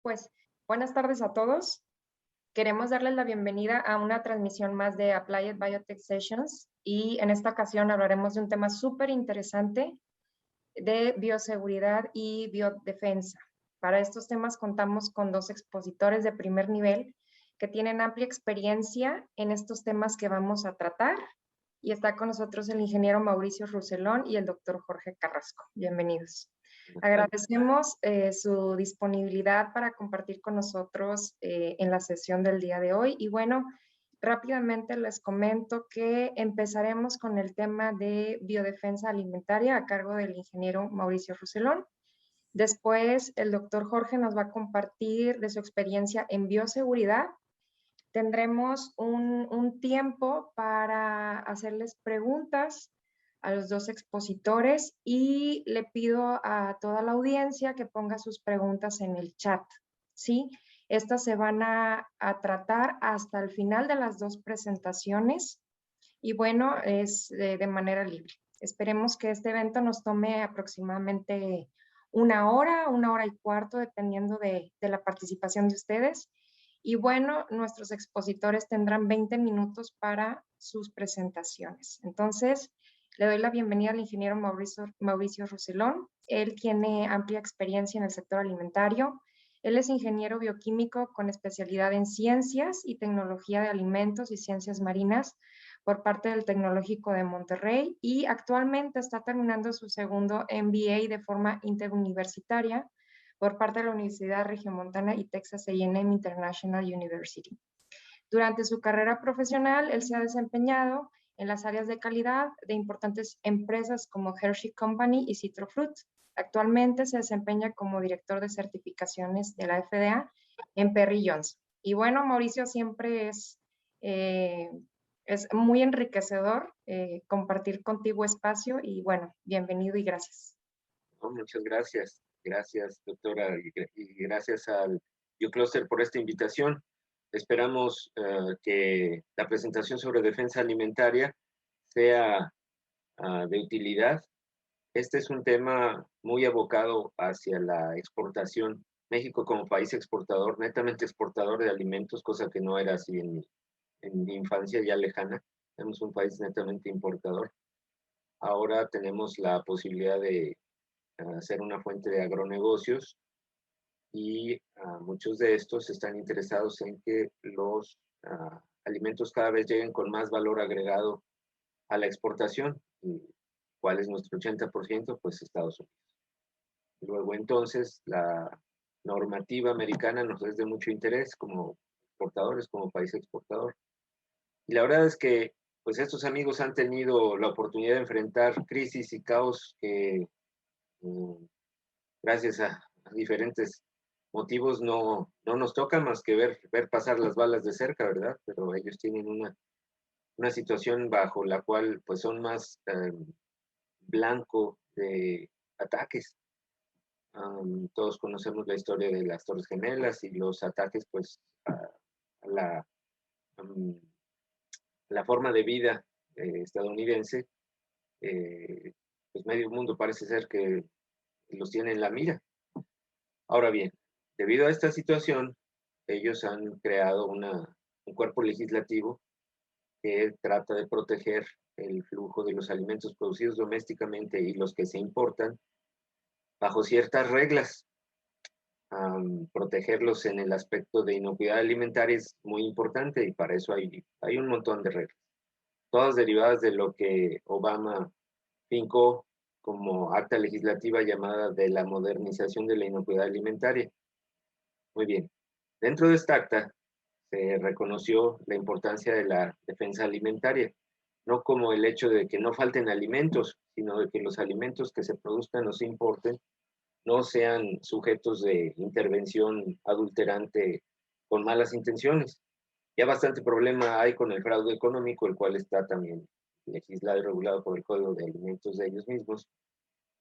Pues buenas tardes a todos. Queremos darles la bienvenida a una transmisión más de Applied Biotech Sessions y en esta ocasión hablaremos de un tema súper interesante de bioseguridad y biodefensa. Para estos temas contamos con dos expositores de primer nivel que tienen amplia experiencia en estos temas que vamos a tratar y está con nosotros el ingeniero Mauricio Rousselón y el doctor Jorge Carrasco. Bienvenidos. Agradecemos su disponibilidad para compartir con nosotros en la sesión del día de hoy. Y bueno, rápidamente les comento que empezaremos con el tema de biodefensa alimentaria a cargo del ingeniero Mauricio Rousselón. Después, el doctor Jorge nos va a compartir de su experiencia en bioseguridad. Tendremos un tiempo para hacerles preguntas a los dos expositores y le pido a toda la audiencia que ponga sus preguntas en el chat, ¿sí? Estas se van a tratar hasta el final de las dos presentaciones y bueno, es de manera libre. Esperemos que este evento nos tome aproximadamente una hora y cuarto, dependiendo de la participación de ustedes. Y bueno, nuestros expositores tendrán 20 minutos para sus presentaciones. Entonces, le doy la bienvenida al ingeniero Mauricio Rousselón. Él tiene amplia experiencia en el sector alimentario. Él es ingeniero bioquímico con especialidad en ciencias y tecnología de alimentos y ciencias marinas por parte del Tecnológico de Monterrey y actualmente está terminando su segundo MBA de forma interuniversitaria por parte de la Universidad Regiomontana y Texas A&M International University. Durante su carrera profesional, él se ha desempeñado en las áreas de calidad de importantes empresas como Hershey Company y Citrofruit. Actualmente se desempeña como director de certificaciones de la FDA en Perry Johnson. Y bueno, Mauricio, siempre es muy enriquecedor compartir contigo espacio y bueno, bienvenido y gracias. Oh, muchas gracias. Gracias, doctora, y gracias al BioCluster por esta invitación. Esperamos que la presentación sobre defensa alimentaria sea de utilidad. Este es un tema muy abocado hacia la exportación. México como país exportador, netamente exportador de alimentos, cosa que no era así en mi infancia ya lejana. Tenemos un país netamente importador. Ahora tenemos la posibilidad de hacer una fuente de agronegocios y muchos de estos están interesados en que los alimentos cada vez lleguen con más valor agregado a la exportación. ¿Y cuál es nuestro 80%? Pues Estados Unidos. Luego entonces la normativa americana nos es de mucho interés como exportadores, como país exportador. Y la verdad es que pues estos amigos han tenido la oportunidad de enfrentar crisis y caos que gracias a diferentes motivos no nos toca más que ver pasar las balas de cerca, ¿verdad? Pero ellos tienen una situación bajo la cual pues son más blanco de ataques. Todos conocemos la historia de las Torres Gemelas y los ataques pues a la, la forma de vida estadounidense. Pues medio mundo parece ser que los tiene en la mira. Ahora bien, debido a esta situación, ellos han creado un cuerpo legislativo que trata de proteger el flujo de los alimentos producidos domésticamente y los que se importan bajo ciertas reglas. Protegerlos en el aspecto de inocuidad alimentaria es muy importante y para eso hay un montón de reglas, todas derivadas de lo que Obama fincó como acta legislativa llamada de la modernización de la inocuidad alimentaria. Muy bien. Dentro de esta acta se reconoció la importancia de la defensa alimentaria, no como el hecho de que no falten alimentos, sino de que los alimentos que se produzcan o se importen no sean sujetos de intervención adulterante con malas intenciones. Ya bastante problema hay con el fraude económico, el cual está también legislado y regulado por el Código de Alimentos de ellos mismos,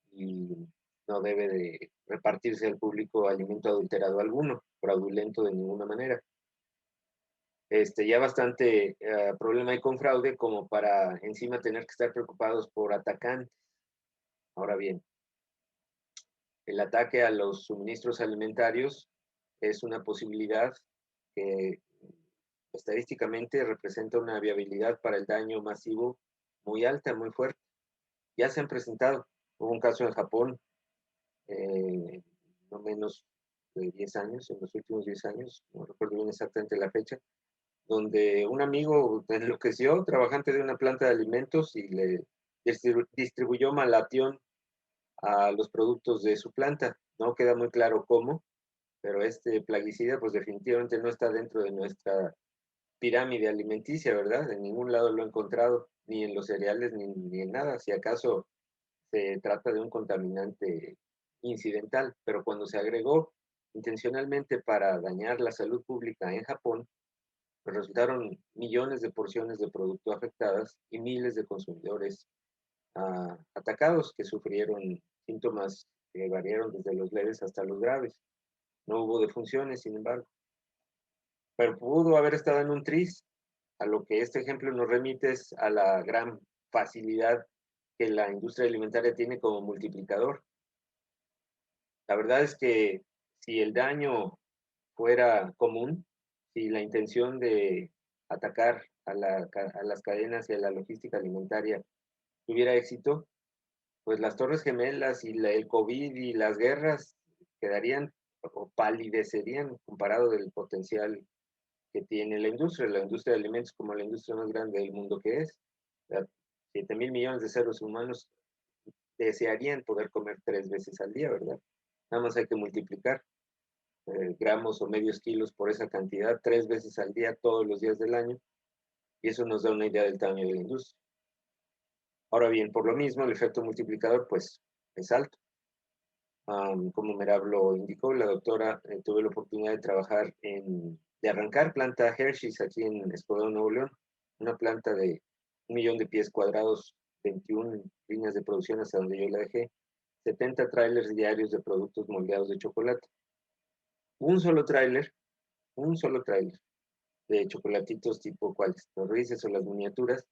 y no debe de repartirse al público alimento adulterado alguno, fraudulento de ninguna manera. Ya bastante problema hay con fraude como para encima tener que estar preocupados por atacantes. Ahora bien, el ataque a los suministros alimentarios es una posibilidad que estadísticamente representa una viabilidad para el daño masivo muy alta, muy fuerte. Ya se han presentado, hubo un caso en Japón, no menos de 10 años, en los últimos 10 años, no recuerdo bien exactamente la fecha, donde un amigo enloqueció, trabajante de una planta de alimentos, y le distribuyó malatión a los productos de su planta. No queda muy claro cómo, pero este plaguicida pues definitivamente no está dentro de nuestra pirámide alimenticia, ¿verdad? En ningún lado lo he encontrado, ni en los cereales, ni en nada. Si acaso se trata de un contaminante incidental, pero cuando se agregó intencionalmente para dañar la salud pública en Japón, pues resultaron millones de porciones de producto afectadas y miles de consumidores atacados que sufrieron síntomas que variaron desde los leves hasta los graves. No hubo defunciones, sin embargo, pero pudo haber estado en un tris. A lo que este ejemplo nos remite es a la gran facilidad que la industria alimentaria tiene como multiplicador. La verdad es que si el daño fuera común, si la intención de atacar a las cadenas y a la logística alimentaria tuviera éxito, pues las Torres Gemelas y el COVID y las guerras quedarían o palidecerían comparado del potencial que tiene la industria de alimentos como la industria más grande del mundo que es. 7.000 millones de seres humanos desearían poder comer 3 veces al día, ¿verdad? Nada más hay que multiplicar gramos o medios kilos por esa cantidad 3 veces al día, todos los días del año, y eso nos da una idea del tamaño de la industria. Ahora bien, por lo mismo, el efecto multiplicador, pues, es alto. Como Merab lo indicó, la doctora tuve la oportunidad de trabajar de arrancar planta Hershey's aquí en Escobedo, Nuevo León, una planta de 1.000.000 de pies cuadrados, 21 líneas de producción hasta donde yo la dejé, 70 trailers diarios de productos moldeados de chocolate. Un solo tráiler de chocolatitos tipo cuáles, los Reese's o las miniaturas,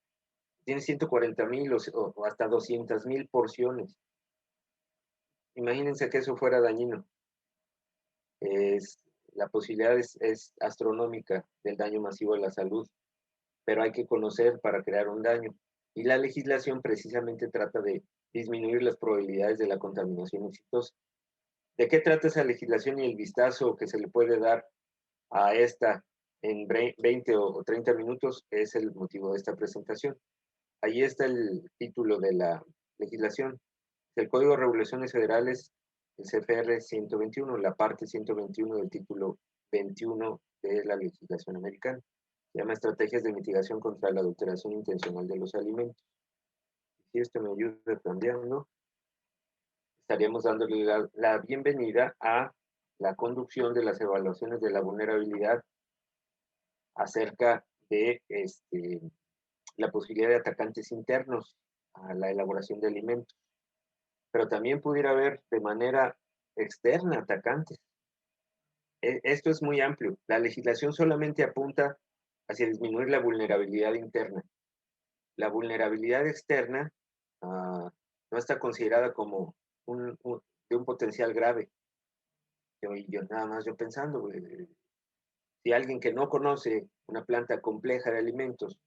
tiene 140.000 o hasta 200.000 porciones. Imagínense que eso fuera dañino. La posibilidad es astronómica del daño masivo a la salud, pero hay que conocer para crear un daño. Y la legislación precisamente trata de disminuir las probabilidades de la contaminación exitosa. ¿De qué trata esa legislación y el vistazo que se le puede dar a esta en 20 o 30 minutos? Es el motivo de esta presentación. Ahí está el título de la legislación. El Código de Regulaciones Federales, el CFR 121, la parte 121 del título 21 de la legislación americana. Se llama Estrategias de Mitigación contra la Adulteración Intencional de los Alimentos. Si esto me ayuda cambiando, estaríamos dándole la bienvenida a la conducción de las evaluaciones de la vulnerabilidad acerca de la posibilidad de atacantes internos a la elaboración de alimentos, pero también pudiera haber de manera externa atacantes. Esto es muy amplio. La legislación solamente apunta hacia disminuir la vulnerabilidad interna. La vulnerabilidad externa no está considerada como de un potencial grave. Yo nada más pensando, si alguien que no conoce una planta compleja de alimentos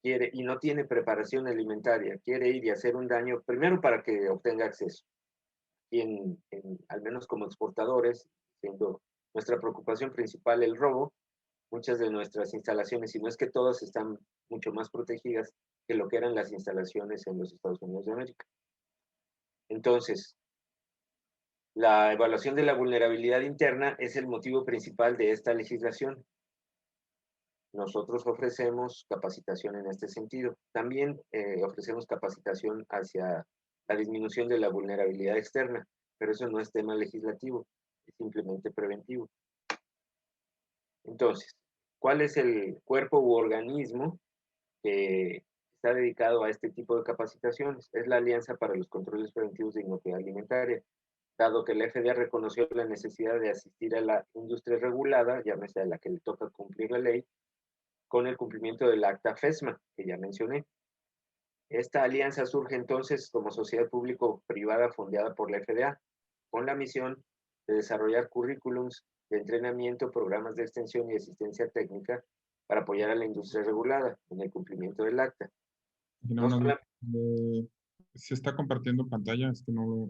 quiere y no tiene preparación alimentaria, quiere ir y hacer un daño, primero para que obtenga acceso. Y al menos como exportadores, siendo nuestra preocupación principal el robo, muchas de nuestras instalaciones, si no es que todas, están mucho más protegidas que lo que eran las instalaciones en los Estados Unidos de América. Entonces, la evaluación de la vulnerabilidad interna es el motivo principal de esta legislación. Nosotros ofrecemos capacitación en este sentido. También ofrecemos capacitación hacia la disminución de la vulnerabilidad externa, pero eso no es tema legislativo, es simplemente preventivo. Entonces, ¿cuál es el cuerpo u organismo que está dedicado a este tipo de capacitaciones? Es la Alianza para los Controles Preventivos de Inocuidad Alimentaria. Dado que la FDA reconoció la necesidad de asistir a la industria regulada, llámese a la que le toca cumplir la ley, con el cumplimiento del acta FESMA, que ya mencioné. Esta alianza surge entonces como sociedad público-privada fondeada por la FDA, con la misión de desarrollar currículums de entrenamiento, programas de extensión y asistencia técnica para apoyar a la industria regulada en el cumplimiento del acta. Tiene No una duda. solamente, ¿Se está compartiendo pantalla? Es que no,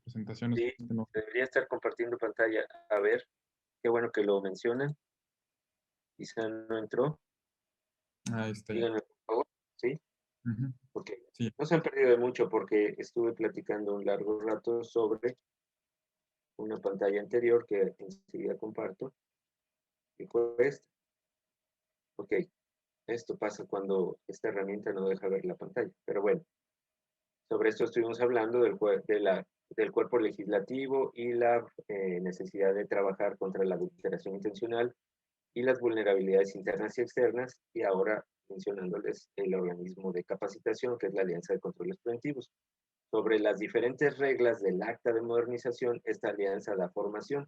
presentaciones sí, que no. debería estar compartiendo pantalla. A ver, qué bueno que lo mencionan. Quizá no entró. Ahí está ya. Díganme, por favor. Sí, Ujú. porque Sí. no se han perdido de mucho porque estuve platicando un largo rato sobre una pantalla anterior que enseguida comparto. Y fue esta. Ok, esto pasa cuando esta herramienta no deja ver la pantalla. Pero bueno, sobre esto estuvimos hablando del cuerpo legislativo y la necesidad de trabajar contra la adulteración intencional y las vulnerabilidades internas y externas, y ahora mencionándoles el organismo de capacitación, que es la Alianza de Controles Preventivos. Sobre las diferentes reglas del acta de modernización, esta alianza da formación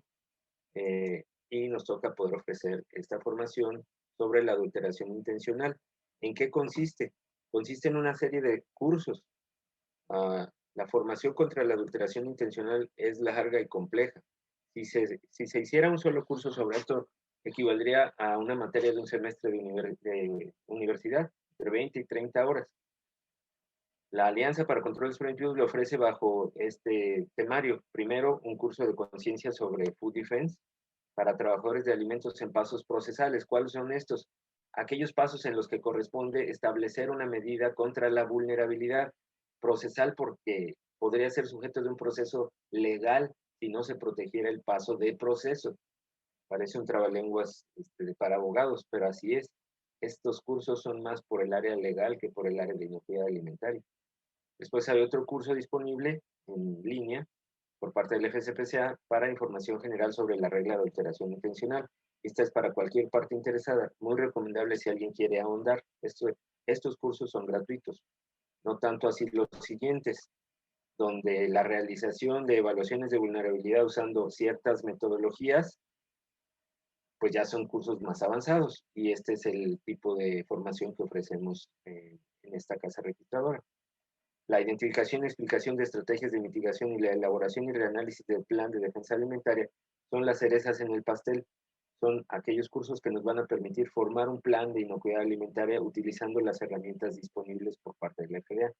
y nos toca poder ofrecer esta formación sobre la adulteración intencional. ¿En qué consiste? Consiste en una serie de cursos. La formación contra la adulteración intencional es larga y compleja. Si se hiciera un solo curso sobre esto, equivaldría a una materia de un semestre de universidad, entre 20 y 30 horas. La Alianza para Controles Preventivos le ofrece bajo este temario, primero, un curso de conciencia sobre Food Defense para trabajadores de alimentos en pasos procesales. ¿Cuáles son estos? Aquellos pasos en los que corresponde establecer una medida contra la vulnerabilidad procesal, porque podría ser sujeto de un proceso legal si no se protegiera el paso de proceso. Parece un trabalenguas para abogados, pero así es. Estos cursos son más por el área legal que por el área de inocuidad alimentaria. Después hay otro curso disponible en línea por parte del FCPCA para información general sobre la regla de alteración intencional. Esta es para cualquier parte interesada, muy recomendable si alguien quiere ahondar. Estos cursos son gratuitos, no tanto así los siguientes, donde la realización de evaluaciones de vulnerabilidad usando ciertas metodologías, pues ya son cursos más avanzados, y este es el tipo de formación que ofrecemos en esta casa registradora. La identificación y explicación de estrategias de mitigación y la elaboración y reanálisis del plan de defensa alimentaria son las cerezas en el pastel. Son aquellos cursos que nos van a permitir formar un plan de inocuidad alimentaria utilizando las herramientas disponibles por parte de la FDA.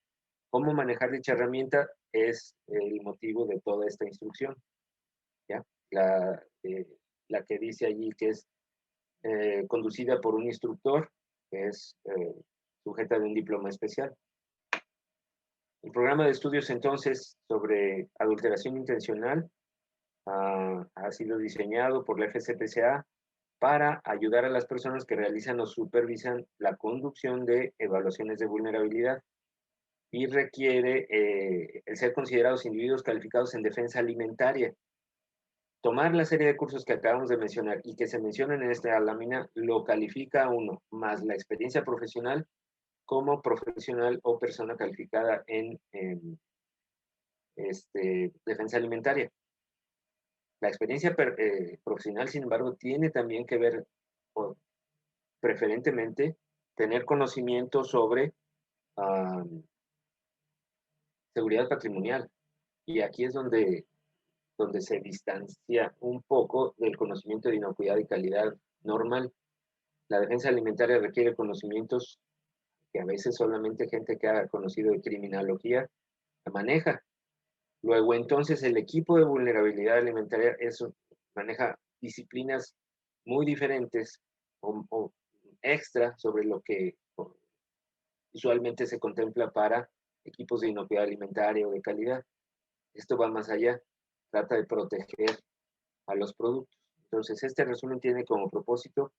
Cómo manejar dicha herramienta es el motivo de toda esta instrucción. ¿Ya? La que dice allí que es conducida por un instructor, que es sujeta de un diploma especial. El programa de estudios entonces sobre adulteración intencional ha sido diseñado por la FCPCA para ayudar a las personas que realizan o supervisan la conducción de evaluaciones de vulnerabilidad y requiere el ser considerados individuos calificados en defensa alimentaria. Tomar la serie de cursos que acabamos de mencionar y que se mencionan en esta lámina lo califica a uno, más la experiencia profesional como profesional o persona calificada en defensa alimentaria. La experiencia profesional, sin embargo, tiene también que ver, o preferentemente, tener conocimiento sobre seguridad patrimonial. Y aquí es donde se distancia un poco del conocimiento de inocuidad y calidad normal. La defensa alimentaria requiere conocimientos que a veces solamente gente que ha conocido de criminología maneja. Luego, entonces, el equipo de vulnerabilidad alimentaria maneja disciplinas muy diferentes o extra sobre lo que usualmente se contempla para equipos de inocuidad alimentaria o de calidad. Esto va más allá, trata de proteger a los productos. Entonces, este resumen tiene como propósito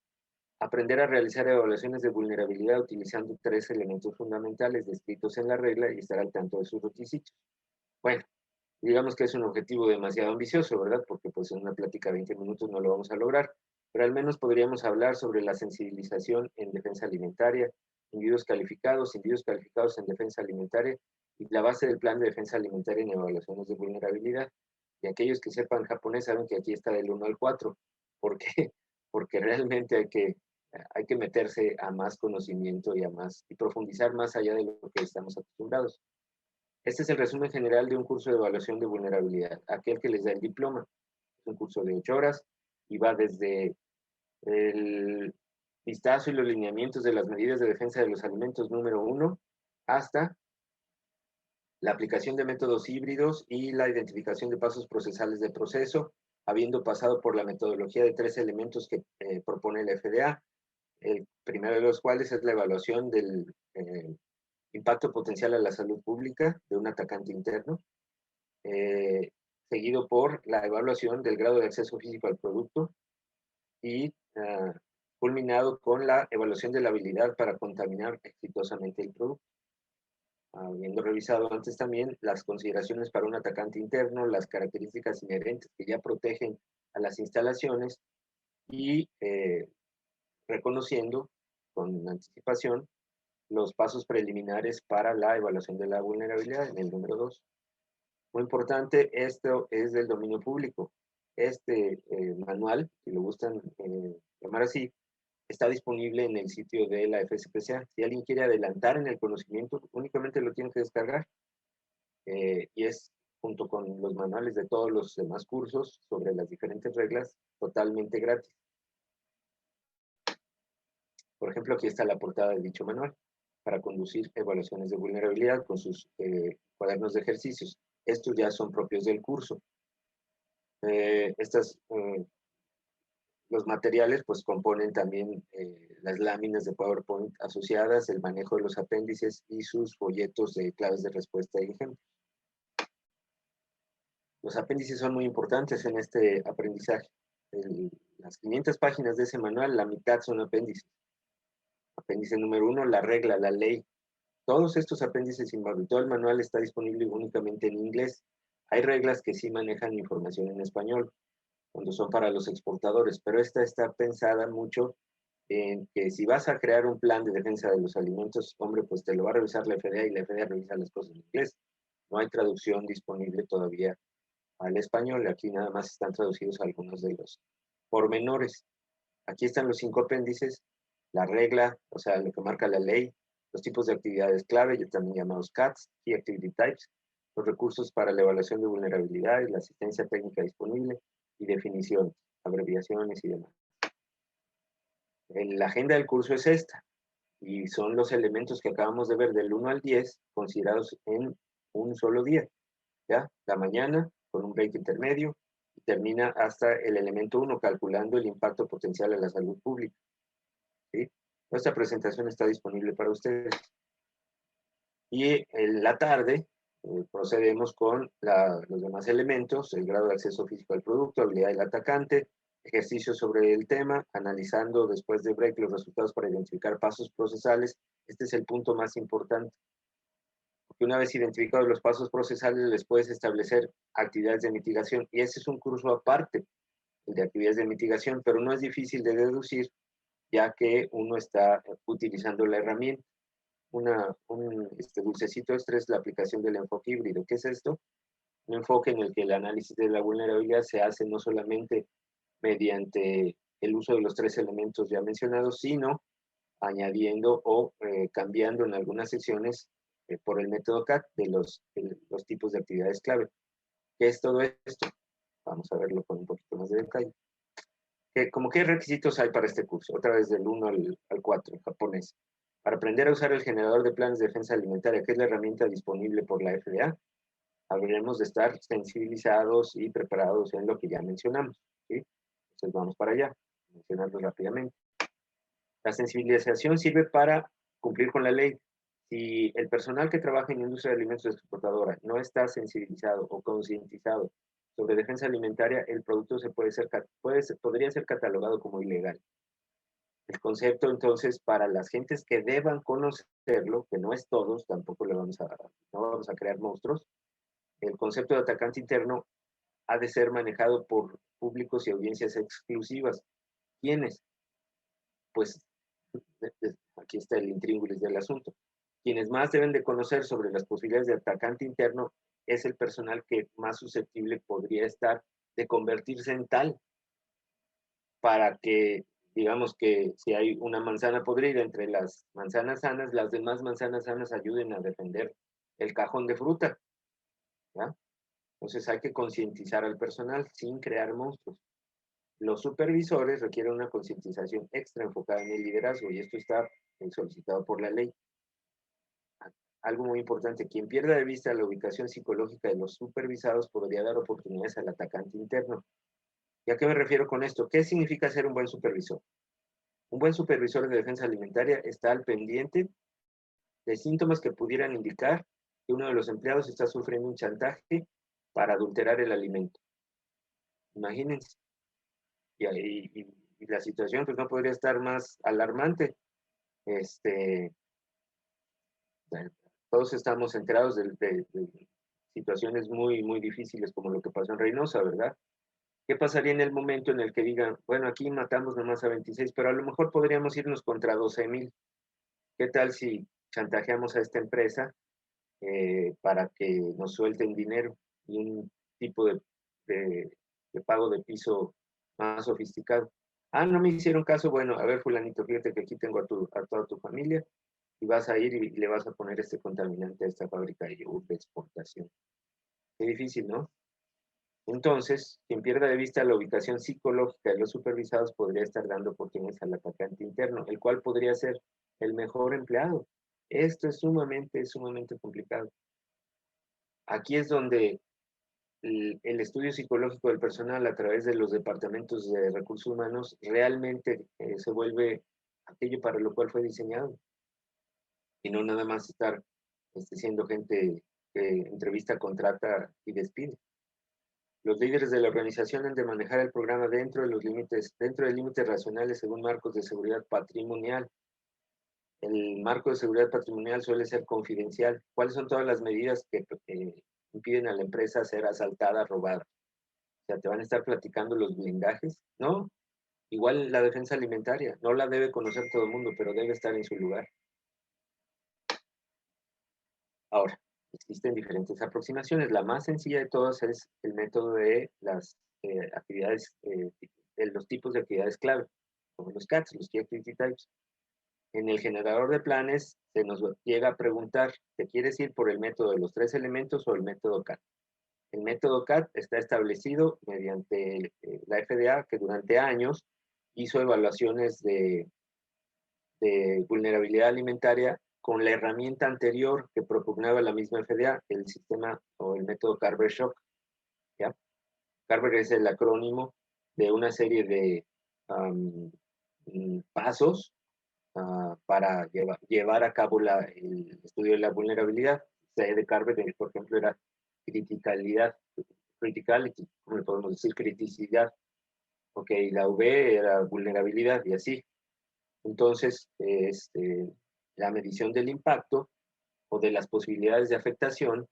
aprender a realizar evaluaciones de vulnerabilidad utilizando 3 elementos fundamentales descritos en la regla y estar al tanto de sus requisitos. Bueno, digamos que es un objetivo demasiado ambicioso, ¿verdad? Porque pues en una plática de 20 minutos no lo vamos a lograr, pero al menos podríamos hablar sobre la sensibilización en defensa alimentaria, individuos calificados en defensa alimentaria y la base del plan de defensa alimentaria en evaluaciones de vulnerabilidad. Y aquellos que sepan japonés saben que aquí está del 1 al 4. ¿Por qué? Porque realmente hay que meterse a más conocimiento y profundizar más allá de lo que estamos acostumbrados. Este es el resumen general de un curso de evaluación de vulnerabilidad, aquel que les da el diploma. Es un curso de 8 horas y va desde el vistazo y los lineamientos de las medidas de defensa de los alimentos número 1 hasta la aplicación de métodos híbridos y la identificación de pasos procesales de proceso, habiendo pasado por la metodología de 3 elementos que propone la FDA, el primero de los cuales es la evaluación del impacto potencial a la salud pública de un atacante interno, seguido por la evaluación del grado de acceso físico al producto y culminado con la evaluación de la habilidad para contaminar exitosamente el producto. Habiendo revisado antes también las consideraciones para un atacante interno, las características inherentes que ya protegen a las instalaciones y reconociendo con anticipación los pasos preliminares para la evaluación de la vulnerabilidad en el número 2. Muy importante, esto es del dominio público. Este manual, si lo gustan llamar así, está disponible en el sitio de la FSPCA. Si alguien quiere adelantar en el conocimiento, únicamente lo tiene que descargar. Y es, junto con los manuales de todos los demás cursos sobre las diferentes reglas, totalmente gratis. Por ejemplo, aquí está la portada de dicho manual para conducir evaluaciones de vulnerabilidad con sus cuadernos de ejercicios. Estos ya son propios del curso. Los materiales pues componen también las láminas de PowerPoint asociadas, el manejo de los apéndices y sus folletos de claves de respuesta y ejemplos. Los apéndices son muy importantes en este aprendizaje. Las 500 páginas de ese manual, la mitad son apéndices. Apéndice número 1, la regla, la ley. Todos estos apéndices y todo el manual está disponible únicamente en inglés. Hay reglas que sí manejan información en español, cuando son para los exportadores, pero esta está pensada mucho en que si vas a crear un plan de defensa de los alimentos, hombre, pues te lo va a revisar la FDA y la FDA revisa las cosas en inglés. No hay traducción disponible todavía al español, aquí nada más están traducidos algunos de los pormenores. Aquí están los 5 apéndices, la regla, o sea, lo que marca la ley, los tipos de actividades clave, también llamados CATs, Key Activity Types, los recursos para la evaluación de vulnerabilidades, la asistencia técnica disponible y definiciones, abreviaciones y demás. La agenda del curso es esta, y son los elementos que acabamos de ver del 1 al 10 considerados en un solo día. ¿Ya? La mañana, con un break intermedio, y termina hasta el elemento 1, calculando el impacto potencial a la salud pública. ¿Sí? Nuestra presentación está disponible para ustedes. Y en la tarde procedemos con los demás elementos, el grado de acceso físico al producto, habilidad del atacante, ejercicios sobre el tema, analizando después de break los resultados para identificar pasos procesales. Este es el punto más importante. Porque una vez identificados los pasos procesales, les puedes establecer actividades de mitigación. Y ese es un curso aparte, el de actividades de mitigación, pero no es difícil de deducir, ya que uno está utilizando la herramienta. Un dulcecito extra es la aplicación del enfoque híbrido. ¿Qué es esto? Un enfoque en el que el análisis de la vulnerabilidad se hace no solamente mediante el uso de los 3 elementos ya mencionados, sino añadiendo o cambiando en algunas secciones por el método CAT de los tipos de actividades clave. ¿Qué es todo esto? Vamos a verlo con un poquito más de detalle. ¿Qué requisitos hay para este curso? Otra vez del 1 al 4, en japonés. Para aprender a usar el generador de planes de defensa alimentaria, que es la herramienta disponible por la FDA, habremos de estar sensibilizados y preparados en lo que ya mencionamos. ¿Sí? Entonces vamos para allá, mencionarlo rápidamente. La sensibilización sirve para cumplir con la ley. Si el personal que trabaja en la industria de alimentos exportadora no está sensibilizado o concientizado sobre defensa alimentaria, el producto podría ser catalogado como ilegal. El concepto, entonces, para las gentes que deban conocerlo, que no es todos, tampoco no vamos a crear monstruos, el concepto de atacante interno ha de ser manejado por públicos y audiencias exclusivas. ¿Quiénes? Pues aquí está el intríngulis del asunto. Quienes más deben de conocer sobre las posibilidades de atacante interno es el personal que más susceptible podría estar de convertirse en tal, para que, digamos que si hay una manzana podrida entre las manzanas sanas, las demás manzanas sanas ayuden a defender el cajón de fruta. ¿Ya? Entonces hay que concientizar al personal sin crear monstruos. Los supervisores requieren una concientización extra enfocada en el liderazgo y esto está solicitado por la ley. Algo muy importante, quien pierda de vista la ubicación psicológica de los supervisados podría dar oportunidades al atacante interno. ¿Y a qué me refiero con esto? ¿Qué significa ser un buen supervisor? Un buen supervisor de defensa alimentaria está al pendiente de síntomas que pudieran indicar que uno de los empleados está sufriendo un chantaje para adulterar el alimento. Imagínense. Y la situación pues no podría estar más alarmante. Bueno, todos estamos enterados de situaciones muy, muy difíciles como lo que pasó en Reynosa, ¿verdad? ¿Qué pasaría en el momento en el que digan, bueno, aquí matamos nomás a 26, pero a lo mejor podríamos irnos contra 12,000? ¿Qué tal si chantajeamos a esta empresa para que nos suelten dinero y un tipo de pago de piso más sofisticado? Ah, no me hicieron caso, bueno, a ver, fulanito, fíjate que aquí tengo a toda tu familia y vas a ir y le vas a poner este contaminante a esta fábrica de yogur de exportación. Qué difícil, ¿no? Entonces, quien pierda de vista la ubicación psicológica de los supervisados podría estar dando oportunidades al atacante interno, el cual podría ser el mejor empleado. Esto es sumamente complicado. Aquí es donde el estudio psicológico del personal a través de los departamentos de recursos humanos realmente se vuelve aquello para lo cual fue diseñado. Y no nada más estar siendo gente que entrevista, contrata y despide. Los líderes de la organización han de manejar el programa dentro de límites racionales según marcos de seguridad patrimonial. El marco de seguridad patrimonial suele ser confidencial. ¿Cuáles son todas las medidas que impiden a la empresa ser asaltada, robada? O sea, ¿te van a estar platicando los blindajes? No. Igual la defensa alimentaria. No la debe conocer todo el mundo, pero debe estar en su lugar. Ahora, existen diferentes aproximaciones. La más sencilla de todas es el método de las actividades, de los tipos de actividades clave, como los CATs, los Key Activity Types. En el generador de planes se nos llega a preguntar, ¿te quieres ir por el método de los 3 elementos o el método CAT? El método CAT está establecido mediante la FDA, que durante años hizo evaluaciones de vulnerabilidad alimentaria con la herramienta anterior que propugnaba la misma FDA, el sistema o el método Carver-Shock. ¿Ya? Carver es el acrónimo de una serie de pasos para llevar a cabo el estudio de la vulnerabilidad. C de Carver, por ejemplo, era criticality, ¿cómo le podemos decir? Criticidad. Ok, la V era vulnerabilidad y así. Entonces, la medición del impacto o de las posibilidades de afectación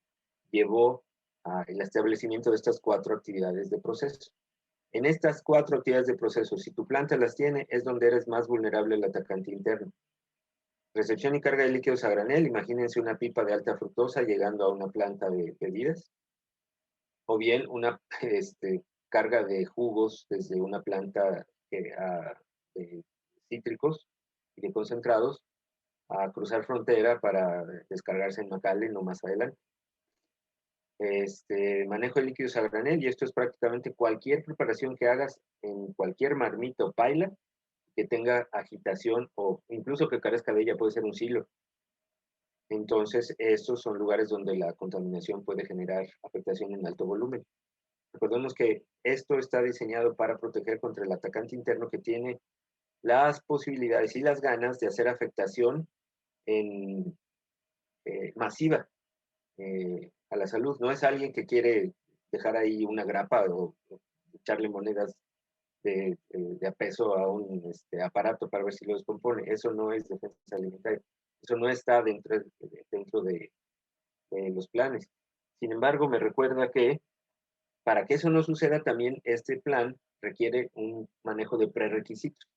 llevó al establecimiento de estas 4 actividades de proceso. En estas 4 actividades de proceso, si tu planta las tiene, es donde eres más vulnerable al atacante interno. Recepción y carga de líquidos a granel, imagínense una pipa de alta fructosa llegando a una planta de bebidas, o bien una carga de jugos desde una planta de cítricos y de concentrados a cruzar frontera para descargarse en McAllen o más adelante. Manejo de líquidos a granel, y esto es prácticamente cualquier preparación que hagas en cualquier marmita o paila que tenga agitación o incluso que carezca de ella, puede ser un silo. Entonces, estos son lugares donde la contaminación puede generar afectación en alto volumen. Recordemos que esto está diseñado para proteger contra el atacante interno que tiene las posibilidades y las ganas de hacer afectación masiva a la salud. No es alguien que quiere dejar ahí una grapa o echarle monedas de a peso a un aparato para ver si lo descompone. Eso no es defensa alimentaria. Eso no está dentro de los planes. Sin embargo, me recuerda que para que eso no suceda, también este plan requiere un manejo de prerequisitos.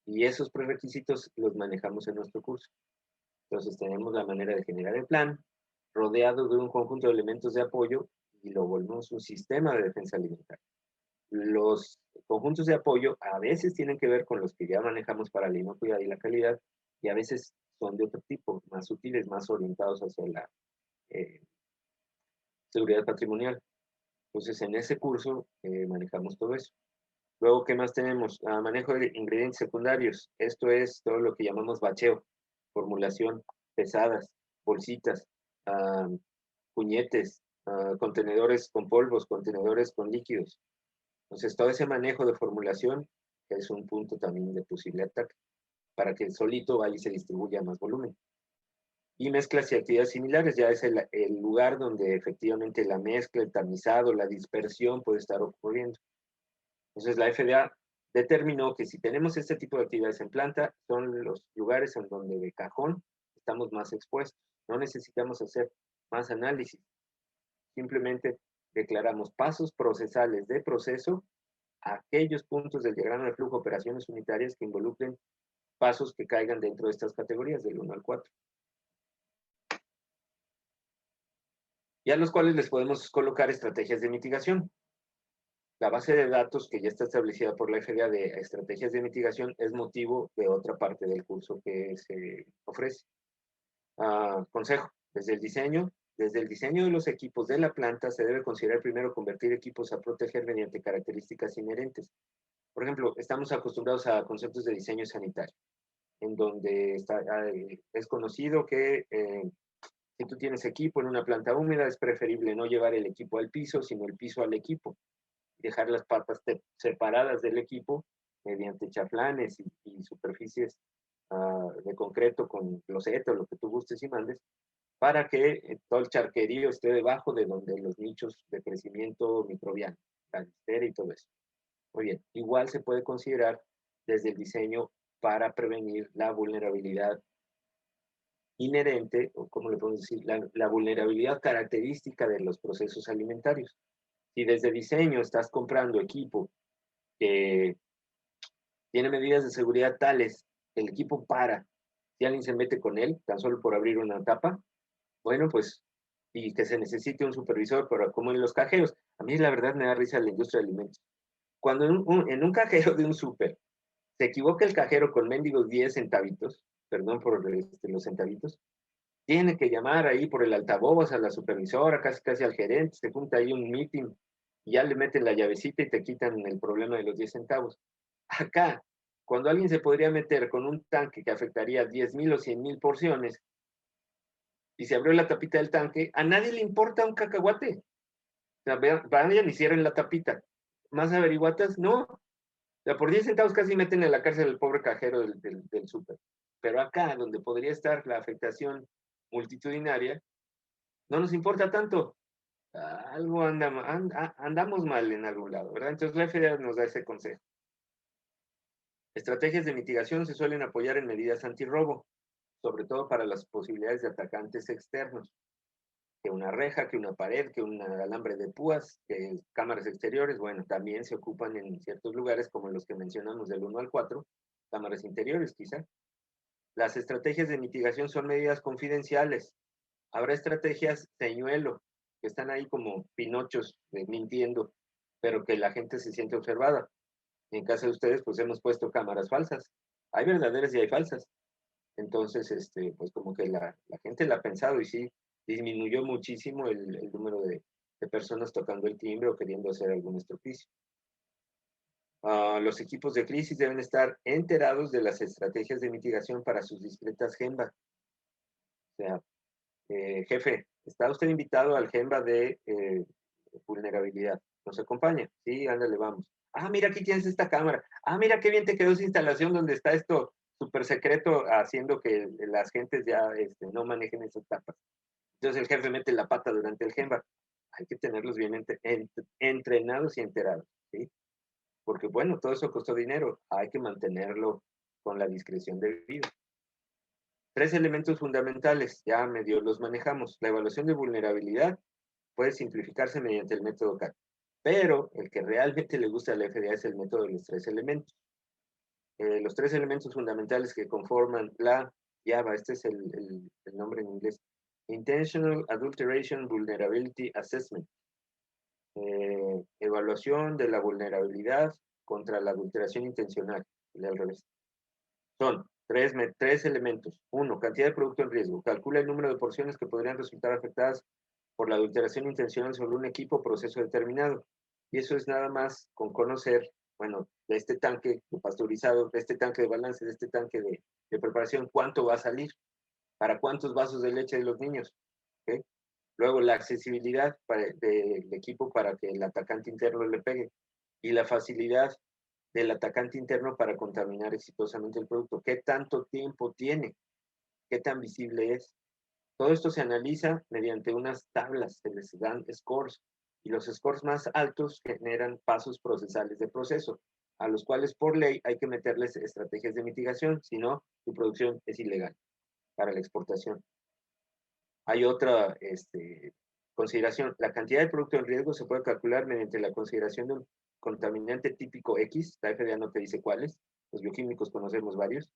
Y esos prerequisitos los manejamos en nuestro curso. Entonces tenemos la manera de generar el plan, rodeado de un conjunto de elementos de apoyo, y lo volvemos un sistema de defensa alimentaria. Los conjuntos de apoyo a veces tienen que ver con los que ya manejamos para la inocuidad y la calidad, y a veces son de otro tipo, más sutiles, más orientados hacia la seguridad patrimonial. Entonces, en ese curso manejamos todo eso. Luego, ¿qué más tenemos? Manejo de ingredientes secundarios. Esto es todo lo que llamamos bacheo, formulación, pesadas, bolsitas, puñetes, contenedores con polvos, contenedores con líquidos. Entonces, todo ese manejo de formulación es un punto también de posible ataque, para que solito vaya y se distribuya más volumen. Y mezclas y actividades similares, ya es el lugar donde efectivamente la mezcla, el tamizado, la dispersión puede estar ocurriendo. Entonces, la FDA determinó que si tenemos este tipo de actividades en planta, son los lugares en donde de cajón estamos más expuestos. No necesitamos hacer más análisis. Simplemente declaramos pasos procesales de proceso a aquellos puntos del diagrama de flujo de operaciones unitarias que involucren pasos que caigan dentro de estas categorías del 1 al 4. Y a los cuales les podemos colocar estrategias de mitigación. La base de datos que ya está establecida por la FDA de estrategias de mitigación es motivo de otra parte del curso que se ofrece. Consejo, desde el diseño de los equipos de la planta se debe considerar primero convertir equipos a proteger mediante características inherentes. Por ejemplo, estamos acostumbrados a conceptos de diseño sanitario, en donde es conocido que si tú tienes equipo en una planta húmeda, es preferible no llevar el equipo al piso, sino el piso al equipo. Dejar las patas separadas del equipo mediante chaflanes y superficies de concreto con loseto, lo que tú gustes y mandes, para que todo el charquerío esté debajo de donde los nichos de crecimiento microbiano, la listeria y todo eso. Muy bien, igual se puede considerar desde el diseño para prevenir la vulnerabilidad inherente, o como le podemos decir, la vulnerabilidad característica de los procesos alimentarios. Si desde diseño estás comprando equipo que tiene medidas de seguridad tales, el equipo para, si alguien se mete con él, tan solo por abrir una tapa, bueno, pues, y que se necesite un supervisor, pero como en los cajeros, a mí la verdad me da risa la industria de alimentos. Cuando en un cajero de un súper se equivoca el cajero con mendigos 10 centavitos, perdón por los centavitos, tiene que llamar ahí por el altavoz a la supervisora, casi al gerente, se junta ahí un meeting y ya le meten la llavecita y te quitan el problema de los 10 centavos. Acá, cuando alguien se podría meter con un tanque que afectaría 10,000 o 100,000 porciones y se abrió la tapita del tanque, a nadie le importa un cacahuate. O sea, vayan y cierren la tapita. ¿Más averiguatas? No. O sea, por 10 centavos casi meten en la cárcel al pobre cajero del súper. Pero acá, donde podría estar la afectación multitudinaria, no nos importa tanto. Algo andamos mal en algún lado, ¿verdad? Entonces la FDA nos da ese consejo. Estrategias de mitigación se suelen apoyar en medidas antirrobo, sobre todo para las posibilidades de atacantes externos, que una reja, que una pared, que un alambre de púas, que cámaras exteriores, bueno, también se ocupan en ciertos lugares como los que mencionamos del 1 al 4, cámaras interiores quizá. Las estrategias de mitigación son medidas confidenciales. Habrá estrategias señuelo, que están ahí como pinochos mintiendo, pero que la gente se siente observada. En caso de ustedes, pues hemos puesto cámaras falsas. Hay verdaderas y hay falsas. Entonces, pues como que la gente la ha pensado y sí, disminuyó muchísimo el número de personas tocando el timbre o queriendo hacer algún estropicio. Los equipos de crisis deben estar enterados de las estrategias de mitigación para sus discretas GEMBA. O sea, jefe, ¿está usted invitado al GEMBA de vulnerabilidad? ¿Nos acompaña? Sí, ándale, vamos. Mira, aquí tienes esta cámara. Mira qué bien te quedó esa instalación donde está esto súper secreto, haciendo que las gentes ya no manejen esas tapas. Entonces el jefe mete la pata durante el GEMBA. Hay que tenerlos bien entrenados y enterados, ¿sí? Porque, bueno, todo eso costó dinero. Hay que mantenerlo con la discreción debida. 3 elementos fundamentales, ya medio los manejamos. La evaluación de vulnerabilidad puede simplificarse mediante el método CAT, pero el que realmente le gusta a la FDA es el método de los 3 elementos. Los 3 elementos fundamentales que conforman la JAVA, este es el nombre en inglés, Intentional Adulteration Vulnerability Assessment. Evaluación de la vulnerabilidad contra la adulteración intencional, al revés. Son 3 elementos. 1, cantidad de producto en riesgo. Calcula el número de porciones que podrían resultar afectadas por la adulteración intencional sobre un equipo o proceso determinado. Y eso es nada más con conocer bueno, de este tanque de pasteurizado, de este tanque de balance, de este tanque de preparación, ¿cuánto va a salir? ¿Para cuántos vasos de leche de los niños? ¿Okay? Luego, la accesibilidad del equipo para que el atacante interno le pegue y la facilidad del atacante interno para contaminar exitosamente el producto. ¿Qué tanto tiempo tiene? ¿Qué tan visible es? Todo esto se analiza mediante unas tablas, se les dan scores, y los scores más altos generan pasos procesales de proceso, a los cuales por ley hay que meterles estrategias de mitigación, si no, su producción es ilegal para la exportación. Hay otra consideración, la cantidad de producto en riesgo se puede calcular mediante la consideración de un contaminante típico X, la FDA no te dice cuáles, los bioquímicos conocemos varios,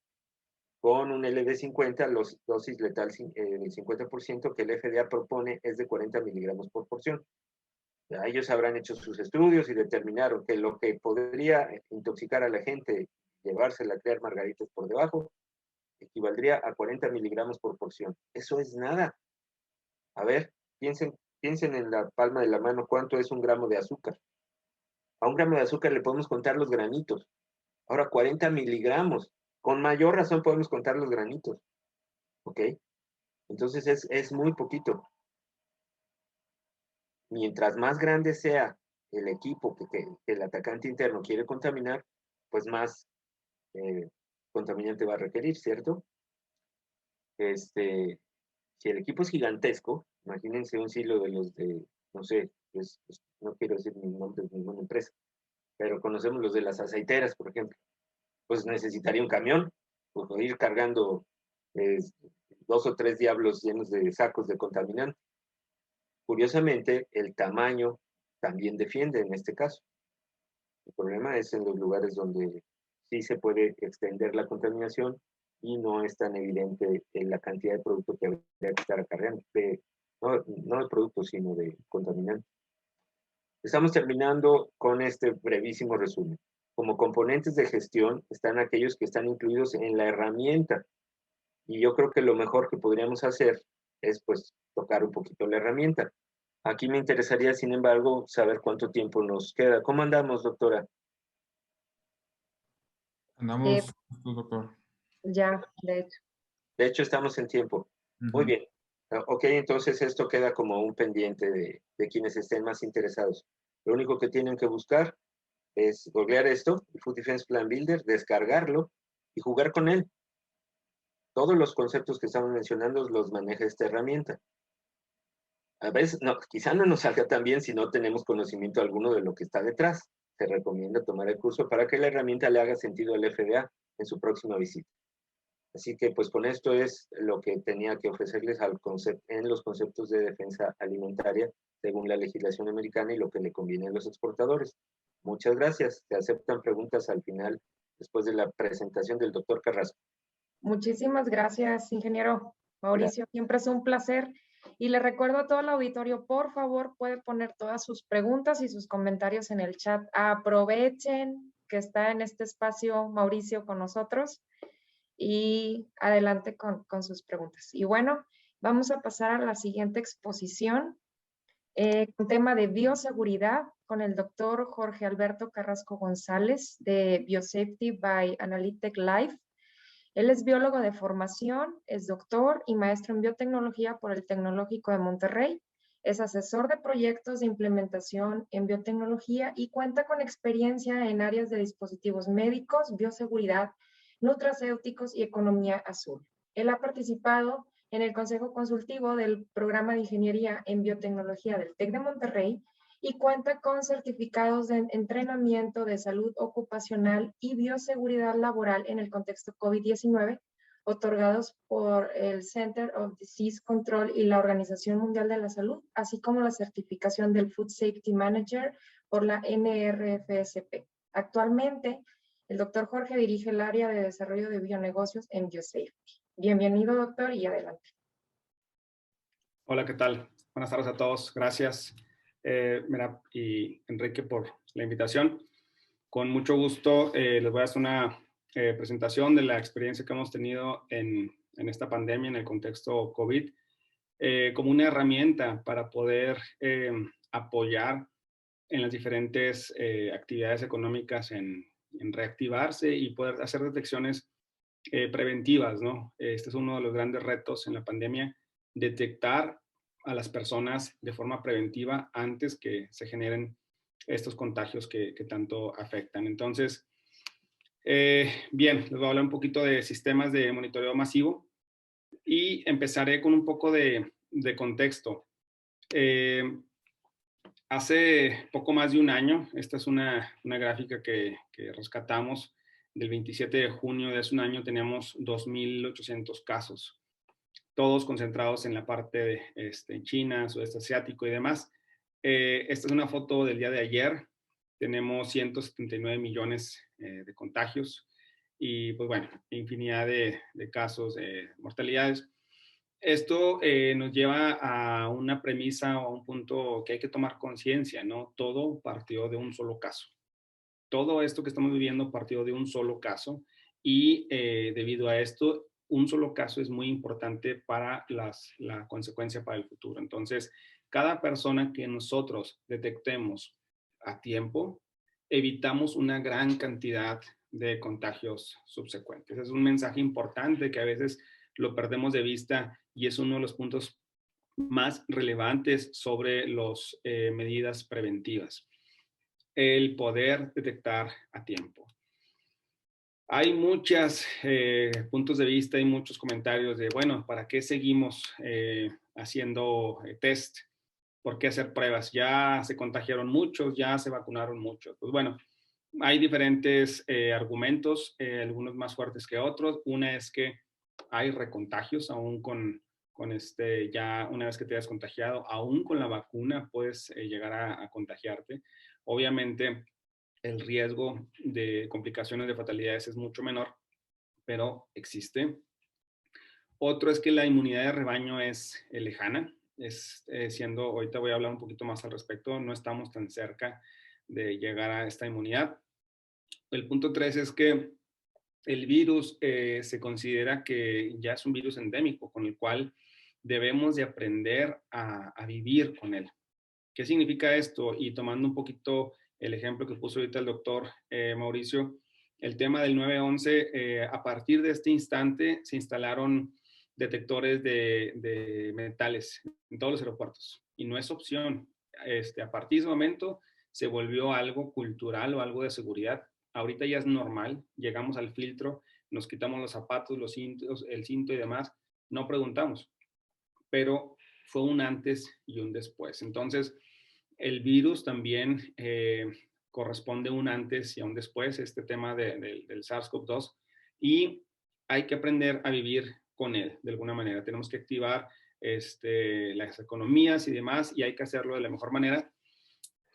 con un LD50, la dosis letal del 50% que el FDA propone es de 40 miligramos por porción. Ya ellos habrán hecho sus estudios y determinaron que lo que podría intoxicar a la gente, llevársela a crear margaritas por debajo, equivaldría a 40 miligramos por porción. Eso es nada. A ver, piensen en la palma de la mano cuánto es un gramo de azúcar. A un gramo de azúcar le podemos contar los granitos. Ahora 40 miligramos. Con mayor razón podemos contar los granitos. ¿Ok? Entonces es muy poquito. Mientras más grande sea el equipo que el atacante interno quiere contaminar, pues más contaminante va a requerir, ¿cierto? Si el equipo es gigantesco, imagínense un silo de los de, no sé, no quiero decir ni nombre de ninguna empresa, pero conocemos los de las aceiteras, por ejemplo, pues necesitaría un camión, pues ir cargando 2 o 3 diablos llenos de sacos de contaminante. Curiosamente, el tamaño también defiende en este caso. El problema es en los lugares donde sí se puede extender la contaminación y no es tan evidente en la cantidad de producto que habría que estar acarreando, no de productos, sino de contaminantes. Estamos terminando con este brevísimo resumen. Como componentes de gestión están aquellos que están incluidos en la herramienta. Y yo creo que lo mejor que podríamos hacer es, pues, tocar un poquito la herramienta. Aquí me interesaría, sin embargo, saber cuánto tiempo nos queda. ¿Cómo andamos, doctora? Andamos, justo, doctor. Ya, de hecho. De hecho, estamos en tiempo. Muy bien. Ok, entonces esto queda como un pendiente de quienes estén más interesados. Lo único que tienen que buscar es googlear esto, el Food Defense Plan Builder, descargarlo y jugar con él. Todos los conceptos que estamos mencionando los maneja esta herramienta. A veces, no, quizá no nos salga tan bien si no tenemos conocimiento alguno de lo que está detrás. Se recomienda tomar el curso para que la herramienta le haga sentido al FDA en su próxima visita. Así que, pues, con esto es lo que tenía que ofrecerles en los conceptos de defensa alimentaria según la legislación americana y lo que le conviene a los exportadores. Muchas gracias. Se aceptan preguntas al final, después de la presentación del doctor Carrasco. Muchísimas gracias, ingeniero Mauricio. Siempre es un placer. Y le recuerdo a todo el auditorio, por favor, puede poner todas sus preguntas y sus comentarios en el chat. Aprovechen que está en este espacio Mauricio con nosotros y adelante con sus preguntas. Y bueno, vamos a pasar a la siguiente exposición, con tema de bioseguridad con el doctor Jorge Alberto Carrasco González de Biosafety by Analytech Life. Él es biólogo de formación, es doctor y maestro en biotecnología por el Tecnológico de Monterrey. Es asesor de proyectos de implementación en biotecnología y cuenta con experiencia en áreas de dispositivos médicos, bioseguridad, nutracéuticos y economía azul. Él ha participado en el Consejo Consultivo del Programa de Ingeniería en Biotecnología del TEC de Monterrey y cuenta con certificados de entrenamiento de salud ocupacional y bioseguridad laboral en el contexto COVID-19, otorgados por el Center of Disease Control y la Organización Mundial de la Salud, así como la certificación del Food Safety Manager por la NRFSP. Actualmente, el doctor Jorge dirige el área de desarrollo de bionegocios en Biosafety. Bienvenido, doctor, y adelante. Hola, ¿qué tal? Buenas tardes a todos. Gracias, Mira y Enrique, por la invitación. Con mucho gusto les voy a hacer una presentación de la experiencia que hemos tenido en esta pandemia, en el contexto COVID, como una herramienta para poder apoyar en las diferentes actividades económicas en reactivarse y poder hacer detecciones preventivas, ¿no? Este es uno de los grandes retos en la pandemia, detectar a las personas de forma preventiva antes que se generen estos contagios que tanto afectan. Entonces, bien, les voy a hablar un poquito de sistemas de monitoreo masivo y empezaré con un poco de contexto. Hace poco más de un año, esta es una gráfica que rescatamos del 27 de junio de hace un año, teníamos 2.800 casos, todos concentrados en la parte de China, sudeste asiático y demás. Esta es una foto del día de ayer, tenemos 179 millones de contagios y pues bueno, infinidad de casos de mortalidades. Esto nos lleva a una premisa o a un punto que hay que tomar conciencia, ¿no? Todo partió de un solo caso. Todo esto que estamos viviendo partió de un solo caso y debido a esto, un solo caso es muy importante para la consecuencia para el futuro. Entonces, cada persona que nosotros detectemos a tiempo, evitamos una gran cantidad de contagios subsecuentes. Es un mensaje importante que a veces lo perdemos de vista y es uno de los puntos más relevantes sobre las medidas preventivas. El poder detectar a tiempo. Hay muchos puntos de vista y muchos comentarios de, bueno, ¿para qué seguimos haciendo test? ¿Por qué hacer pruebas? Ya se contagiaron muchos, ya se vacunaron muchos. Pues bueno, hay diferentes argumentos, algunos más fuertes que otros. Una es que hay recontagios, aún con ya una vez que te hayas contagiado, aún con la vacuna puedes llegar a contagiarte. Obviamente, el riesgo de complicaciones de fatalidades es mucho menor, pero existe. Otro es que la inmunidad de rebaño es lejana, ahorita voy a hablar un poquito más al respecto, no estamos tan cerca de llegar a esta inmunidad. El punto 3 es que el virus se considera que ya es un virus endémico, con el cual debemos de aprender a vivir con él. ¿Qué significa esto? Y tomando un poquito el ejemplo que puso ahorita el doctor Mauricio, el tema del 911, a partir de este instante se instalaron detectores de metales en todos los aeropuertos y no es opción. A partir de ese momento se volvió algo cultural o algo de seguridad. Ahorita ya es normal, llegamos al filtro, nos quitamos los zapatos, los cintos, el cinto y demás, no preguntamos, pero fue un antes y un después. Entonces, el virus también corresponde un antes y un después, este tema del SARS-CoV-2, y hay que aprender a vivir con él de alguna manera. Tenemos que activar las economías y demás, y hay que hacerlo de la mejor manera.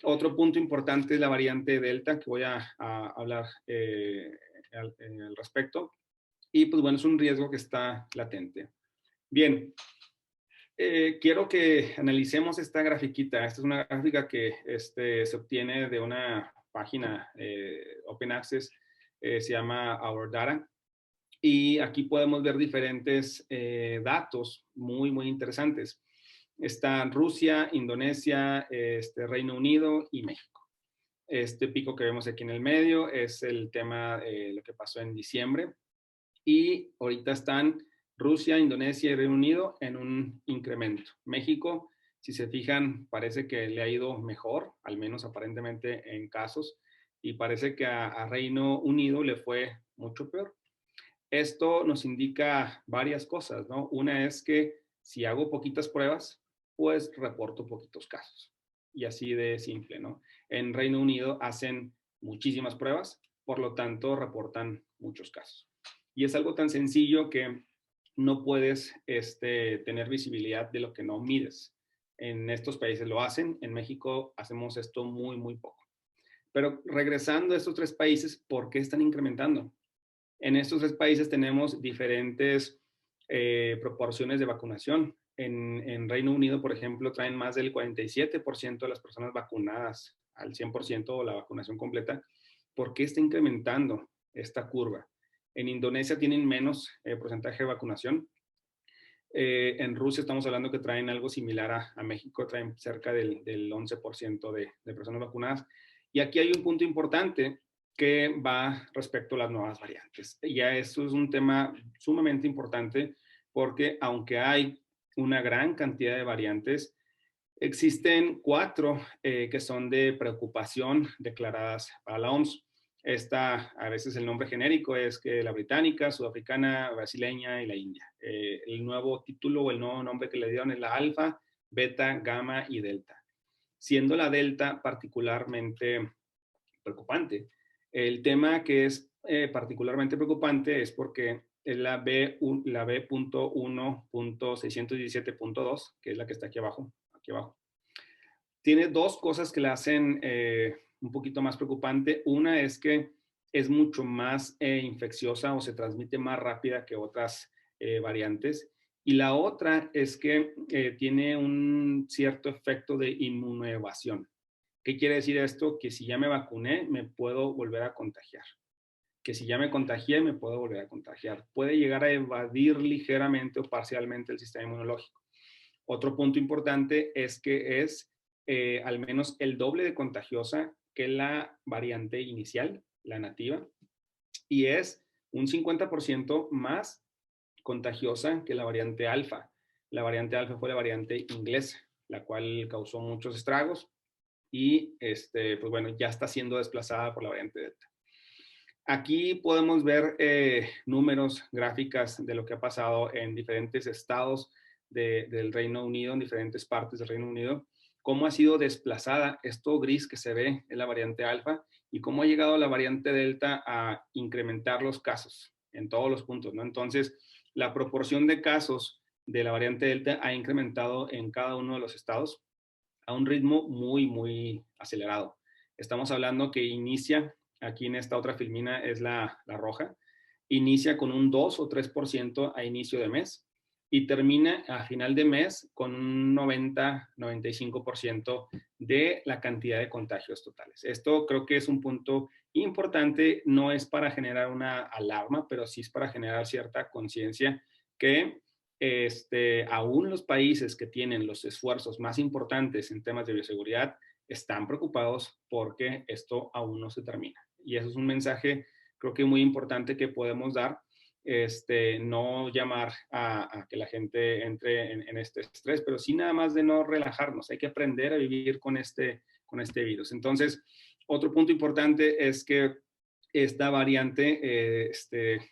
Otro punto importante es la variante Delta, que voy a hablar al respecto. Y pues bueno, es un riesgo que está latente. Bien, quiero que analicemos esta grafiquita. Esta es una gráfica que se obtiene de una página Open Access, se llama Our Data. Y aquí podemos ver diferentes datos muy, muy interesantes. Están Rusia, Indonesia, Reino Unido y México. Este pico que vemos aquí en el medio es el tema de lo que pasó en diciembre. Y ahorita están Rusia, Indonesia y Reino Unido en un incremento. México, si se fijan, parece que le ha ido mejor, al menos aparentemente en casos, y parece que a Reino Unido le fue mucho peor. Esto nos indica varias cosas, ¿no? Una es que si hago poquitas pruebas, pues reporto poquitos casos. Y así de simple, ¿no? En Reino Unido hacen muchísimas pruebas, por lo tanto reportan muchos casos. Y es algo tan sencillo que no puedes tener visibilidad de lo que no mides. En estos países lo hacen, en México hacemos esto muy, muy poco. Pero regresando a estos tres países, ¿por qué están incrementando? En estos tres países tenemos diferentes proporciones de vacunación. En Reino Unido, por ejemplo, traen más del 47% de las personas vacunadas al 100% o la vacunación completa. ¿Por qué está incrementando esta curva? En Indonesia tienen menos porcentaje de vacunación. En Rusia estamos hablando que traen algo similar a México, traen cerca del 11% de personas vacunadas. Y aquí hay un punto importante que va respecto a las nuevas variantes. Ya esto es un tema sumamente importante porque aunque hay una gran cantidad de variantes, existen 4 que son de preocupación declaradas para la OMS. Esta, a veces el nombre genérico es que la británica, sudafricana, brasileña y la india. El nuevo título o el nuevo nombre que le dieron es la alfa, beta, gamma y delta. Siendo la delta particularmente preocupante. El tema que es particularmente preocupante es porque es la B.1.617.2, que es la que está aquí abajo. Tiene 2 cosas que la hacen un poquito más preocupante. Una es que es mucho más infecciosa o se transmite más rápida que otras variantes. Y la otra es que tiene un cierto efecto de inmunoevasión. ¿Qué quiere decir esto? Que si ya me vacuné, me puedo volver a contagiar. Que si ya me contagié, me puedo volver a contagiar. Puede llegar a evadir ligeramente o parcialmente el sistema inmunológico. Otro punto importante es que es al menos el doble de contagiosa que la variante inicial, la nativa, y es un 50% más contagiosa que la variante alfa. La variante alfa fue la variante inglesa, la cual causó muchos estragos y pues bueno, ya está siendo desplazada por la variante delta. Aquí podemos ver números, gráficas de lo que ha pasado en diferentes estados del Reino Unido, en diferentes partes del Reino Unido, cómo ha sido desplazada, esto gris que se ve es la variante alfa, y cómo ha llegado la variante delta a incrementar los casos en todos los puntos, ¿no? Entonces, la proporción de casos de la variante delta ha incrementado en cada uno de los estados a un ritmo muy, muy acelerado. Estamos hablando que inicia, aquí en esta otra filmina es la roja, inicia con un 2 o 3% a inicio de mes y termina a final de mes con un 90-95% de la cantidad de contagios totales. Esto creo que es un punto importante, no es para generar una alarma, pero sí es para generar cierta conciencia que aún los países que tienen los esfuerzos más importantes en temas de bioseguridad están preocupados porque esto aún no se termina. Y eso es un mensaje, creo que muy importante que podemos dar, no llamar a que la gente entre en este estrés, pero sí nada más de no relajarnos. Hay que aprender a vivir con este virus. Entonces, otro punto importante es que esta variante,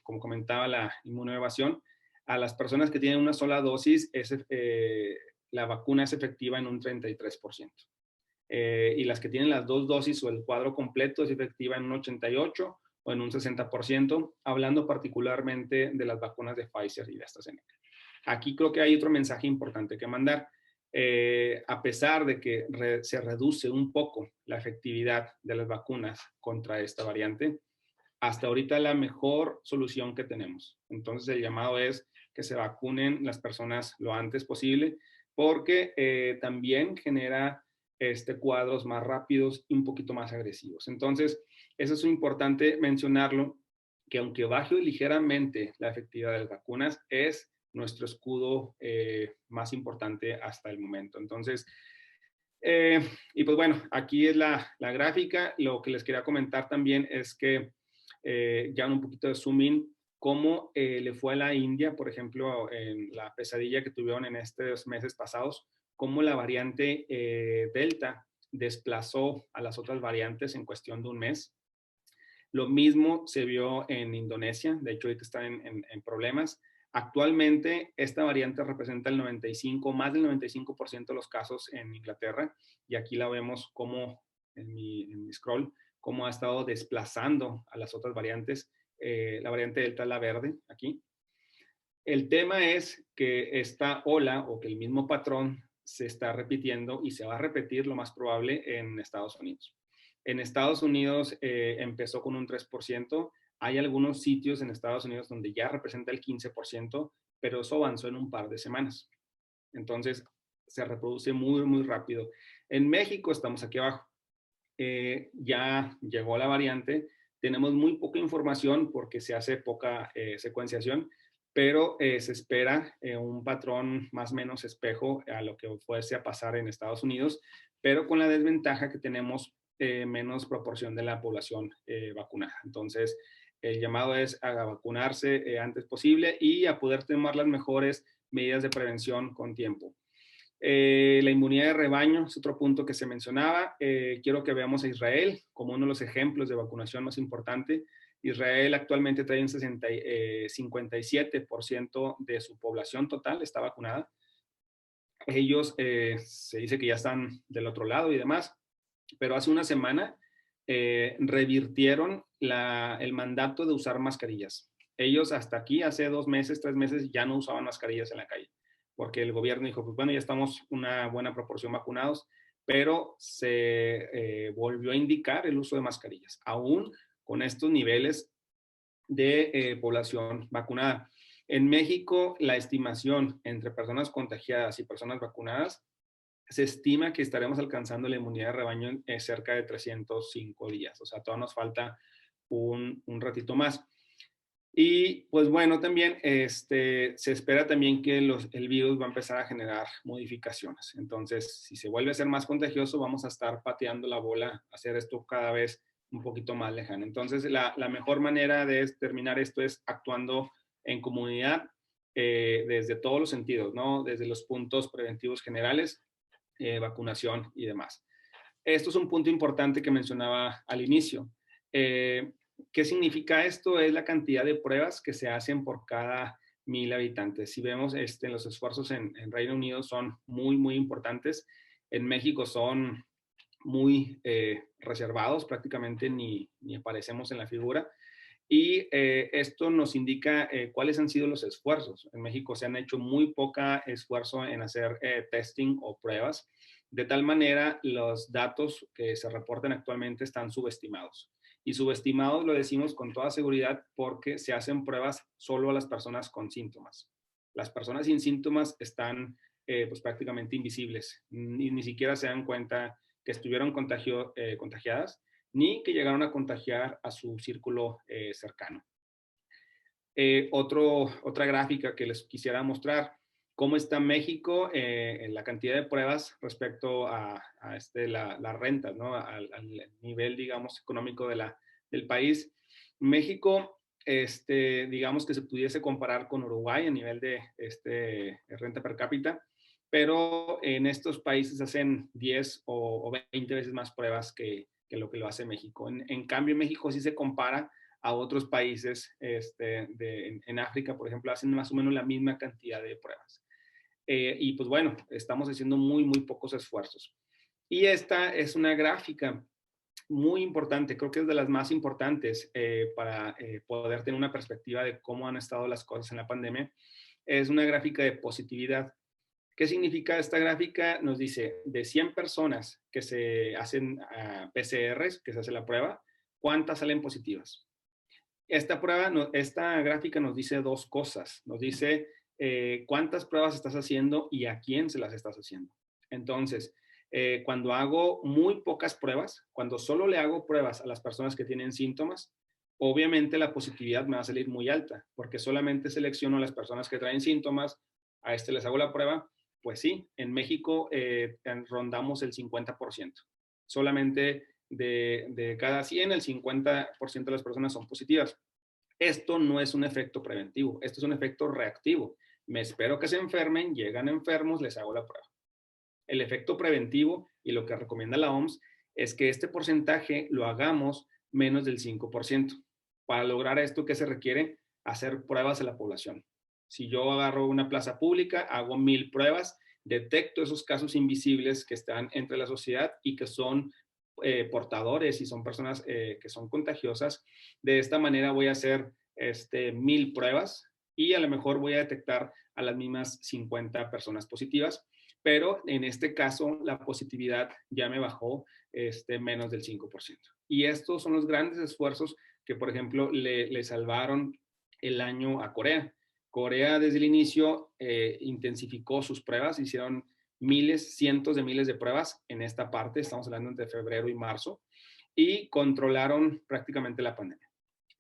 como comentaba, la inmunoevasión, a las personas que tienen una sola dosis, la vacuna es efectiva en un 33%. Y las que tienen las 2 dosis o el cuadro completo es efectiva en un 88% o en un 60%, hablando particularmente de las vacunas de Pfizer y de AstraZeneca. Aquí creo que hay otro mensaje importante que mandar. A pesar de que se reduce un poco la efectividad de las vacunas contra esta variante, hasta ahorita la mejor solución que tenemos. Entonces el llamado es que se vacunen las personas lo antes posible, porque también genera cuadros más rápidos y un poquito más agresivos. Entonces, eso es importante mencionarlo, que aunque baje ligeramente la efectividad de las vacunas, es nuestro escudo más importante hasta el momento. Entonces, y pues bueno, aquí es la gráfica. Lo que les quería comentar también es que ya un poquito de zoom in, cómo le fue a la India, por ejemplo, en la pesadilla que tuvieron en estos meses pasados, cómo la variante Delta desplazó a las otras variantes en cuestión de un mes. Lo mismo se vio en Indonesia, de hecho ahorita están en problemas. Actualmente esta variante representa el 95, más del 95% de los casos en Inglaterra, y aquí la vemos como en mi scroll, cómo ha estado desplazando a las otras variantes. La variante Delta es la verde aquí. El tema es que esta ola o que el mismo patrón se está repitiendo y se va a repetir lo más probable en Estados Unidos. En Estados Unidos empezó con un 3%. Hay algunos sitios en Estados Unidos donde ya representa el 15%, pero eso avanzó en un par de semanas. Entonces, se reproduce muy, muy rápido. En México estamos aquí abajo. Ya llegó la variante. Tenemos muy poca información porque se hace poca secuenciación, pero se espera un patrón más o menos espejo a lo que fuese a pasar en Estados Unidos, pero con la desventaja que tenemos menos proporción de la población vacunada. Entonces, el llamado es a vacunarse antes posible y a poder tomar las mejores medidas de prevención con tiempo. La inmunidad de rebaño es otro punto que se mencionaba. Quiero que veamos a Israel como uno de los ejemplos de vacunación más importante. Israel actualmente trae un 57% de su población total está vacunada. Ellos se dice que ya están del otro lado y demás, pero hace una semana revirtieron el mandato de usar mascarillas. Ellos hasta aquí, hace 2 meses, 3 meses, ya no usaban mascarillas en la calle, porque el gobierno dijo, pues bueno, ya estamos una buena proporción vacunados, pero se volvió a indicar el uso de mascarillas, aún con estos niveles de población vacunada. En México, la estimación entre personas contagiadas y personas vacunadas, se estima que estaremos alcanzando la inmunidad de rebaño en cerca de 305 días. O sea, todavía nos falta un ratito más. Y pues bueno, también se espera también que el virus va a empezar a generar modificaciones. Entonces, si se vuelve a ser más contagioso, vamos a estar pateando la bola, hacer esto cada vez un poquito más lejano. Entonces, la mejor manera de terminar esto es actuando en comunidad desde todos los sentidos, ¿no? Desde los puntos preventivos generales, vacunación y demás. Esto es un punto importante que mencionaba al inicio. ¿Qué significa esto? Es la cantidad de pruebas que se hacen por cada 1000 habitantes. Si vemos los esfuerzos en Reino Unido son muy, muy importantes. En México son muy reservados, prácticamente ni aparecemos en la figura. Y esto nos indica cuáles han sido los esfuerzos. En México se han hecho muy poca esfuerzo en hacer testing o pruebas. De tal manera, los datos que se reportan actualmente están subestimados. Y subestimados lo decimos con toda seguridad porque se hacen pruebas solo a las personas con síntomas. Las personas sin síntomas están pues prácticamente invisibles. Ni siquiera se dan cuenta que estuvieron contagiadas ni que llegaron a contagiar a su círculo cercano. Otra gráfica que les quisiera mostrar, cómo está México en la cantidad de pruebas respecto a las rentas, ¿no? Al nivel, digamos, económico del país. México, digamos que se pudiese comparar con Uruguay a nivel de renta per cápita, pero en estos países hacen 10 o 20 veces más pruebas que lo que lo hace México. En cambio, México sí se compara a otros países en África, por ejemplo, hacen más o menos la misma cantidad de pruebas. Y pues bueno, estamos haciendo muy, muy pocos esfuerzos. Y esta es una gráfica muy importante, creo que es de las más importantes para poder tener una perspectiva de cómo han estado las cosas en la pandemia. Es una gráfica de positividad. ¿Qué significa esta gráfica? Nos dice, de 100 personas que se hacen PCRs, que se hace la prueba, ¿cuántas salen positivas? Esta gráfica nos dice 2 cosas. Nos dice cuántas pruebas estás haciendo y a quién se las estás haciendo. Entonces, cuando hago muy pocas pruebas, cuando solo le hago pruebas a las personas que tienen síntomas, obviamente la positividad me va a salir muy alta, porque solamente selecciono a las personas que traen síntomas, a les hago la prueba. Pues sí, en México rondamos el 50%. Solamente de cada 100, el 50% de las personas son positivas. Esto no es un efecto preventivo, esto es un efecto reactivo. Me espero que se enfermen, llegan enfermos, les hago la prueba. El efecto preventivo y lo que recomienda la OMS es que este porcentaje lo hagamos menos del 5%. Para lograr esto, ¿qué se requiere? Hacer pruebas a la población. Si yo agarro una plaza pública, hago 1000 pruebas, detecto esos casos invisibles que están entre la sociedad y que son portadores y son personas que son contagiosas. De esta manera voy a hacer 1000 pruebas y a lo mejor voy a detectar a las mismas 50 personas positivas, pero en este caso la positividad ya me bajó menos del 5%. Y estos son los grandes esfuerzos que, por ejemplo, le salvaron el año a Corea. Corea desde el inicio intensificó sus pruebas, hicieron miles, cientos de miles de pruebas en esta parte, estamos hablando entre febrero y marzo, y controlaron prácticamente la pandemia.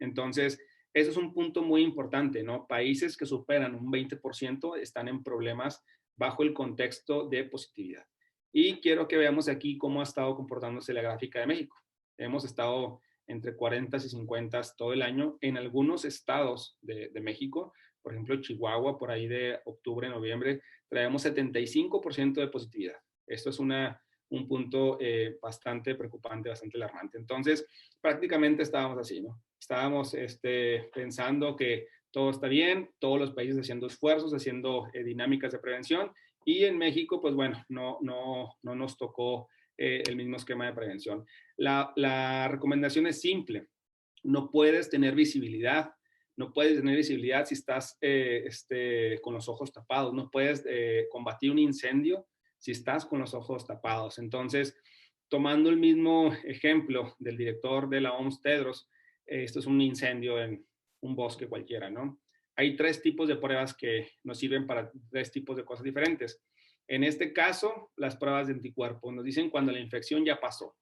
Entonces, Eso es un punto muy importante, ¿no? Países que superan un 20% están en problemas bajo el contexto de positividad. Y quiero que veamos aquí cómo ha estado comportándose la gráfica de México. Hemos estado entre 40 y 50 todo el año. En algunos estados de México, por ejemplo, Chihuahua, por ahí de octubre, noviembre, traemos 75% de positividad. Esto es un punto bastante preocupante, bastante alarmante. Entonces, prácticamente estábamos así, ¿no? Estábamos pensando que todo está bien, todos los países haciendo esfuerzos, haciendo dinámicas de prevención, y en México, pues bueno, no nos tocó el mismo esquema de prevención. La recomendación es simple: no puedes tener visibilidad. No puedes tener visibilidad si estás con los ojos tapados. No puedes combatir un incendio si estás con los ojos tapados. Entonces, tomando el mismo ejemplo del director de la OMS, Tedros, esto es un incendio en un bosque cualquiera, ¿no? Hay 3 tipos de pruebas que nos sirven para 3 tipos de cosas diferentes. En este caso, las pruebas de anticuerpos nos dicen cuando la infección ya pasó.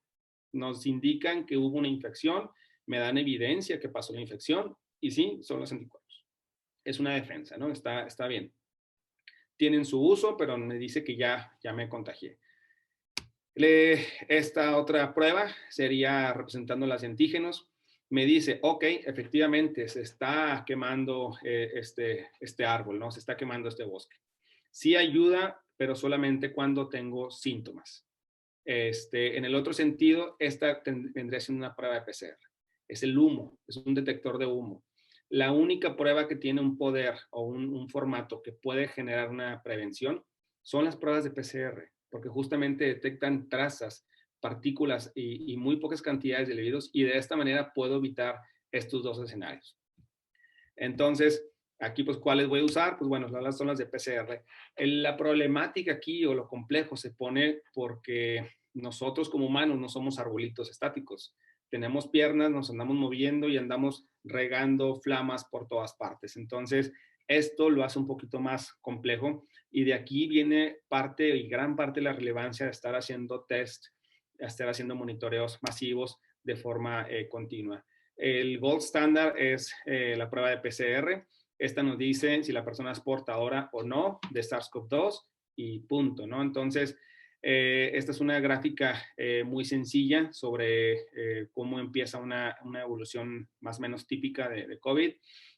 Nos indican que hubo una infección, me dan evidencia que pasó la infección, y sí, son los anticuerpos. Es una defensa, ¿no? Está bien. Tienen su uso, pero me dice que ya me contagié. Esta otra prueba sería representando los antígenos. Me dice, ok, efectivamente se está quemando este árbol, ¿no? Se está quemando este bosque. Sí ayuda, pero solamente cuando tengo síntomas. En el otro sentido, esta vendría siendo una prueba de PCR. Es el humo, es un detector de humo. La única prueba que tiene un poder o un formato que puede generar una prevención son las pruebas de PCR, porque justamente detectan trazas, partículas y muy pocas cantidades de virus, y de esta manera puedo evitar estos 2 escenarios. Entonces, aquí, pues, ¿cuáles voy a usar? Pues bueno, las son las de PCR. La problemática aquí, o lo complejo, se pone porque nosotros como humanos no somos arbolitos estáticos. Tenemos piernas, nos andamos moviendo y andamos regando flamas por todas partes. Entonces, esto lo hace un poquito más complejo, y de aquí viene parte y gran parte de la relevancia de estar haciendo test, de estar haciendo monitoreos masivos de forma continua. El gold standard es la prueba de PCR. Esta nos dice si la persona es portadora o no de SARS-CoV-2 y punto, ¿no? Entonces, esta es una gráfica muy sencilla sobre cómo empieza una evolución más o menos típica de COVID.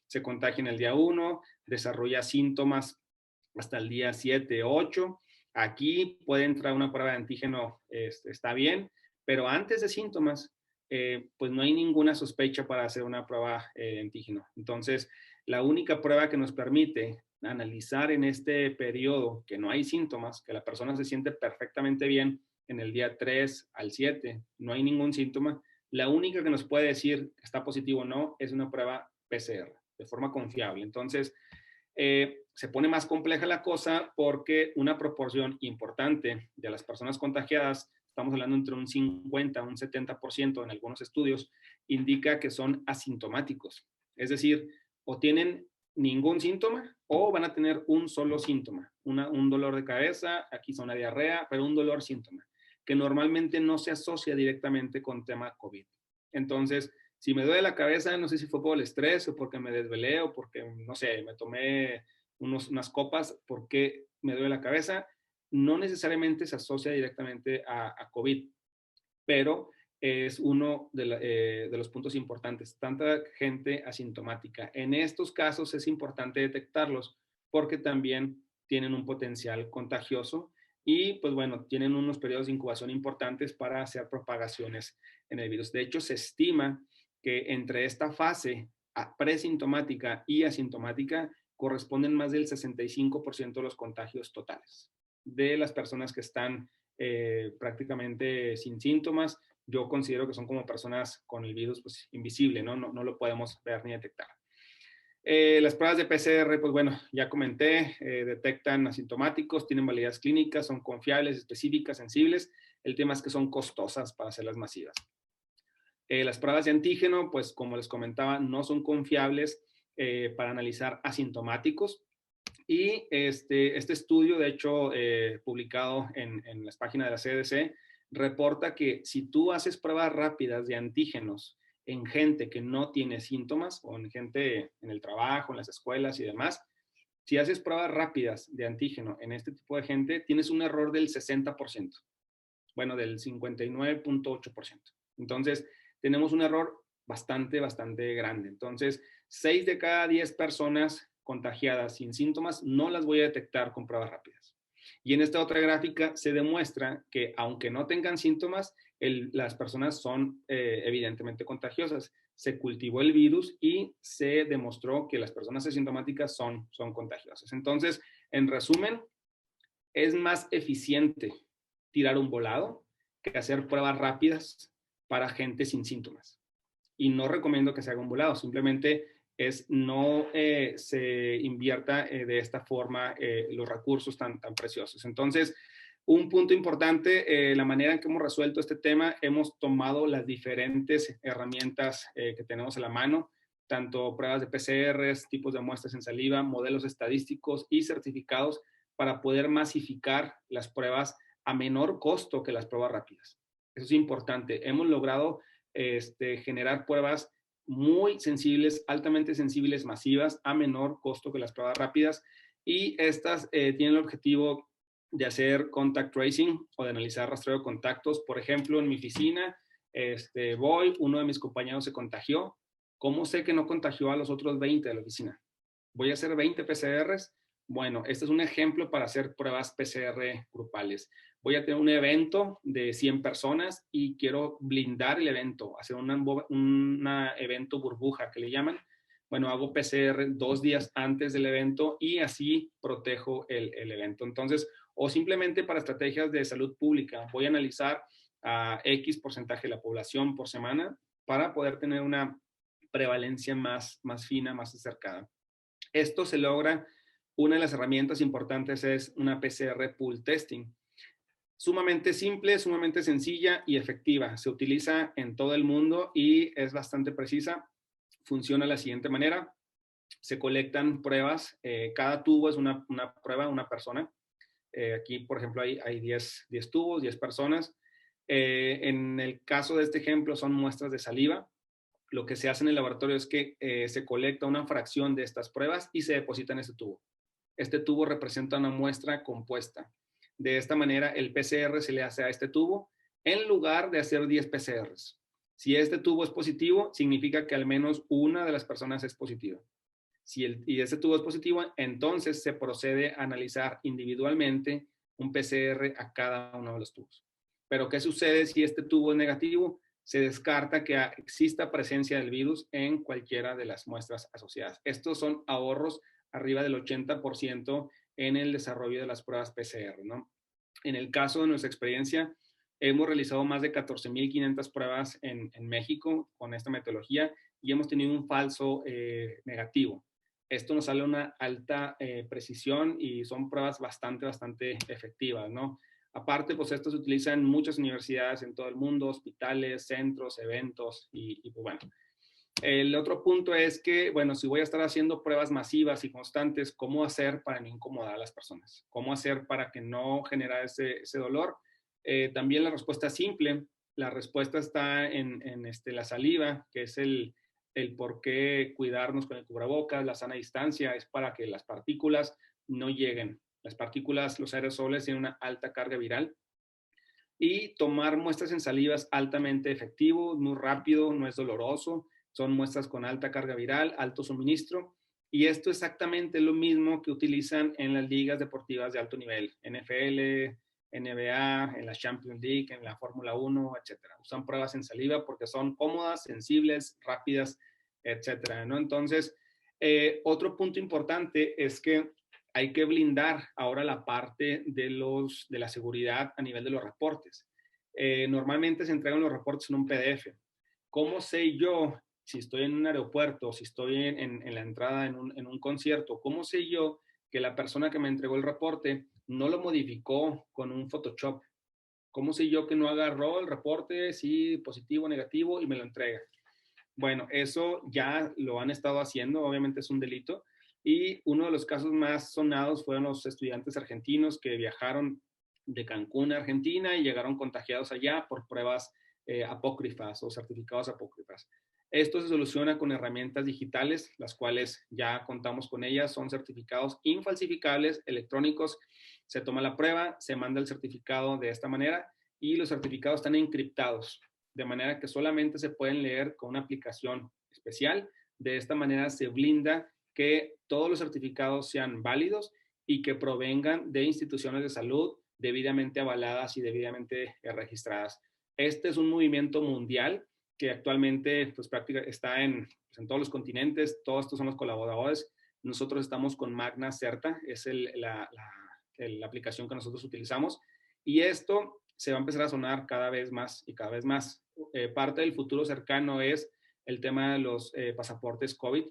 Se contagia en el día 1, desarrolla síntomas hasta el día 7, 8. Aquí puede entrar una prueba de antígeno, está bien, pero antes de síntomas, pues no hay ninguna sospecha para hacer una prueba de antígeno. Entonces, la única prueba que nos permite analizar en este periodo que no hay síntomas, que la persona se siente perfectamente bien en el día 3 al 7, no hay ningún síntoma, la única que nos puede decir que está positivo o no es una prueba PCR, de forma confiable. Entonces, se pone más compleja la cosa porque una proporción importante de las personas contagiadas, estamos hablando entre un 50 a un 70% en algunos estudios, indica que son asintomáticos. Es decir, o tienen ningún síntoma o van a tener un solo síntoma, un dolor de cabeza, aquí es una diarrea, pero un dolor síntoma, que normalmente no se asocia directamente con tema COVID. Entonces, si me duele la cabeza, no sé si fue por el estrés o porque me desvelé o porque, no sé, me tomé unas copas, porque me duele la cabeza, no necesariamente se asocia directamente a COVID, pero es uno de los puntos importantes. Tanta gente asintomática. En estos casos es importante detectarlos porque también tienen un potencial contagioso y, pues bueno, tienen unos periodos de incubación importantes para hacer propagaciones en el virus. De hecho, se estima que entre esta fase presintomática y asintomática corresponden más del 65% de los contagios totales de las personas que están prácticamente sin síntomas. Yo considero que son como personas con el virus, pues, invisible, ¿no? No lo podemos ver ni detectar. Las pruebas de PCR, pues bueno, ya comenté, detectan asintomáticos, tienen validez clínica, son confiables, específicas, sensibles. El tema es que son costosas para hacerlas masivas. Las pruebas de antígeno, pues como les comentaba, no son confiables para analizar asintomáticos. Y este estudio, de hecho, publicado en las páginas de la CDC, reporta que si tú haces pruebas rápidas de antígenos en gente que no tiene síntomas o en gente en el trabajo, en las escuelas y demás, si haces pruebas rápidas de antígeno en este tipo de gente, tienes un error del 60%, bueno, del 59.8%. Entonces, tenemos un error bastante grande. Entonces, 6 de cada 10 personas contagiadas sin síntomas no las voy a detectar con pruebas rápidas. Y en esta otra gráfica se demuestra que aunque no tengan síntomas, las personas son evidentemente contagiosas. Se cultivó el virus y se demostró que las personas asintomáticas son contagiosas. Entonces, en resumen, es más eficiente tirar un volado que hacer pruebas rápidas para gente sin síntomas. Y no recomiendo que se haga un volado, simplemente es no se invierta de esta forma los recursos tan preciosos. Entonces, un punto importante, la manera en que hemos resuelto este tema, hemos tomado las diferentes herramientas que tenemos a la mano, tanto pruebas de PCRs, tipos de muestras en saliva, modelos estadísticos y certificados para poder masificar las pruebas a menor costo que las pruebas rápidas. Eso es importante. Hemos logrado generar pruebas muy sensibles, altamente sensibles, masivas, a menor costo que las pruebas rápidas. Y estas tienen el objetivo de hacer contact tracing o de analizar rastreo de contactos. Por ejemplo, en mi oficina, uno de mis compañeros se contagió. ¿Cómo sé que no contagió a los otros 20 de la oficina? ¿Voy a hacer 20 PCRs? Bueno, este es un ejemplo para hacer pruebas PCR grupales. Voy a tener un evento de 100 personas y quiero blindar el evento, hacer un evento burbuja que le llaman. Bueno, hago PCR 2 días antes del evento y así protejo el evento. Entonces, o simplemente para estrategias de salud pública, voy a analizar a X porcentaje de la población por semana para poder tener una prevalencia más fina, más acercada. Esto se logra, una de las herramientas importantes es una PCR pool testing. Sumamente simple, sumamente sencilla y efectiva. Se utiliza en todo el mundo y es bastante precisa. Funciona de la siguiente manera. Se colectan pruebas. Cada tubo es una prueba, una persona. Aquí, por ejemplo, hay 10 tubos, 10 personas. En el caso de este ejemplo son muestras de saliva. Lo que se hace en el laboratorio es que se colecta una fracción de estas pruebas y se deposita en este tubo. Este tubo representa una muestra compuesta. De esta manera, el PCR se le hace a este tubo en lugar de hacer 10 PCRs. Si este tubo es positivo, significa que al menos una de las personas es positiva. Y este tubo es positivo, entonces se procede a analizar individualmente un PCR a cada uno de los tubos. Pero, ¿qué sucede si este tubo es negativo? Se descarta que exista presencia del virus en cualquiera de las muestras asociadas. Estos son ahorros arriba del 80% en el desarrollo de las pruebas PCR, ¿no? En el caso de nuestra experiencia, hemos realizado más de 14,500 pruebas en México con esta metodología y hemos tenido un falso negativo. Esto nos sale una alta precisión y son pruebas bastante efectivas, ¿no? Aparte, pues esto se utiliza en muchas universidades en todo el mundo, hospitales, centros, eventos y pues bueno. El otro punto es que, bueno, si voy a estar haciendo pruebas masivas y constantes, ¿cómo hacer para no incomodar a las personas? ¿Cómo hacer para que no genere ese dolor? También la respuesta es simple. La respuesta está en la saliva, que es el por qué cuidarnos con el cubrebocas, la sana distancia, es para que las partículas no lleguen. Las partículas, los aerosoles tienen una alta carga viral. Y tomar muestras en saliva es altamente efectivo, muy rápido, no es doloroso. Son muestras con alta carga viral, alto suministro. Y esto exactamente es lo mismo que utilizan en las ligas deportivas de alto nivel, NFL, NBA, en la Champions League, en la Fórmula 1, etc. Usan pruebas en saliva porque son cómodas, sensibles, rápidas, etc., ¿no? Entonces, otro punto importante es que hay que blindar ahora la parte de la seguridad a nivel de los reportes. Normalmente se entregan los reportes en un PDF. ¿Cómo sé yo, si estoy en un aeropuerto, si estoy en la entrada en un concierto, cómo sé yo que la persona que me entregó el reporte no lo modificó con un Photoshop? ¿Cómo sé yo que no agarró el reporte, sí, positivo, negativo, y me lo entrega? Bueno, eso ya lo han estado haciendo, obviamente es un delito. Y uno de los casos más sonados fueron los estudiantes argentinos que viajaron de Cancún a Argentina y llegaron contagiados allá por pruebas apócrifas o certificados apócrifas. Esto se soluciona con herramientas digitales, las cuales ya contamos con ellas. Son certificados infalsificables, electrónicos. Se toma la prueba, se manda el certificado de esta manera y los certificados están encriptados, de manera que solamente se pueden leer con una aplicación especial. De esta manera se blinda que todos los certificados sean válidos y que provengan de instituciones de salud debidamente avaladas y debidamente registradas. Este es un movimiento mundial que actualmente pues, está en todos los continentes. Todos estos son los colaboradores. Nosotros estamos con Magna Certa, es la aplicación que nosotros utilizamos, y esto se va a empezar a sonar cada vez más y cada vez más. Parte del futuro cercano es el tema de los pasaportes COVID,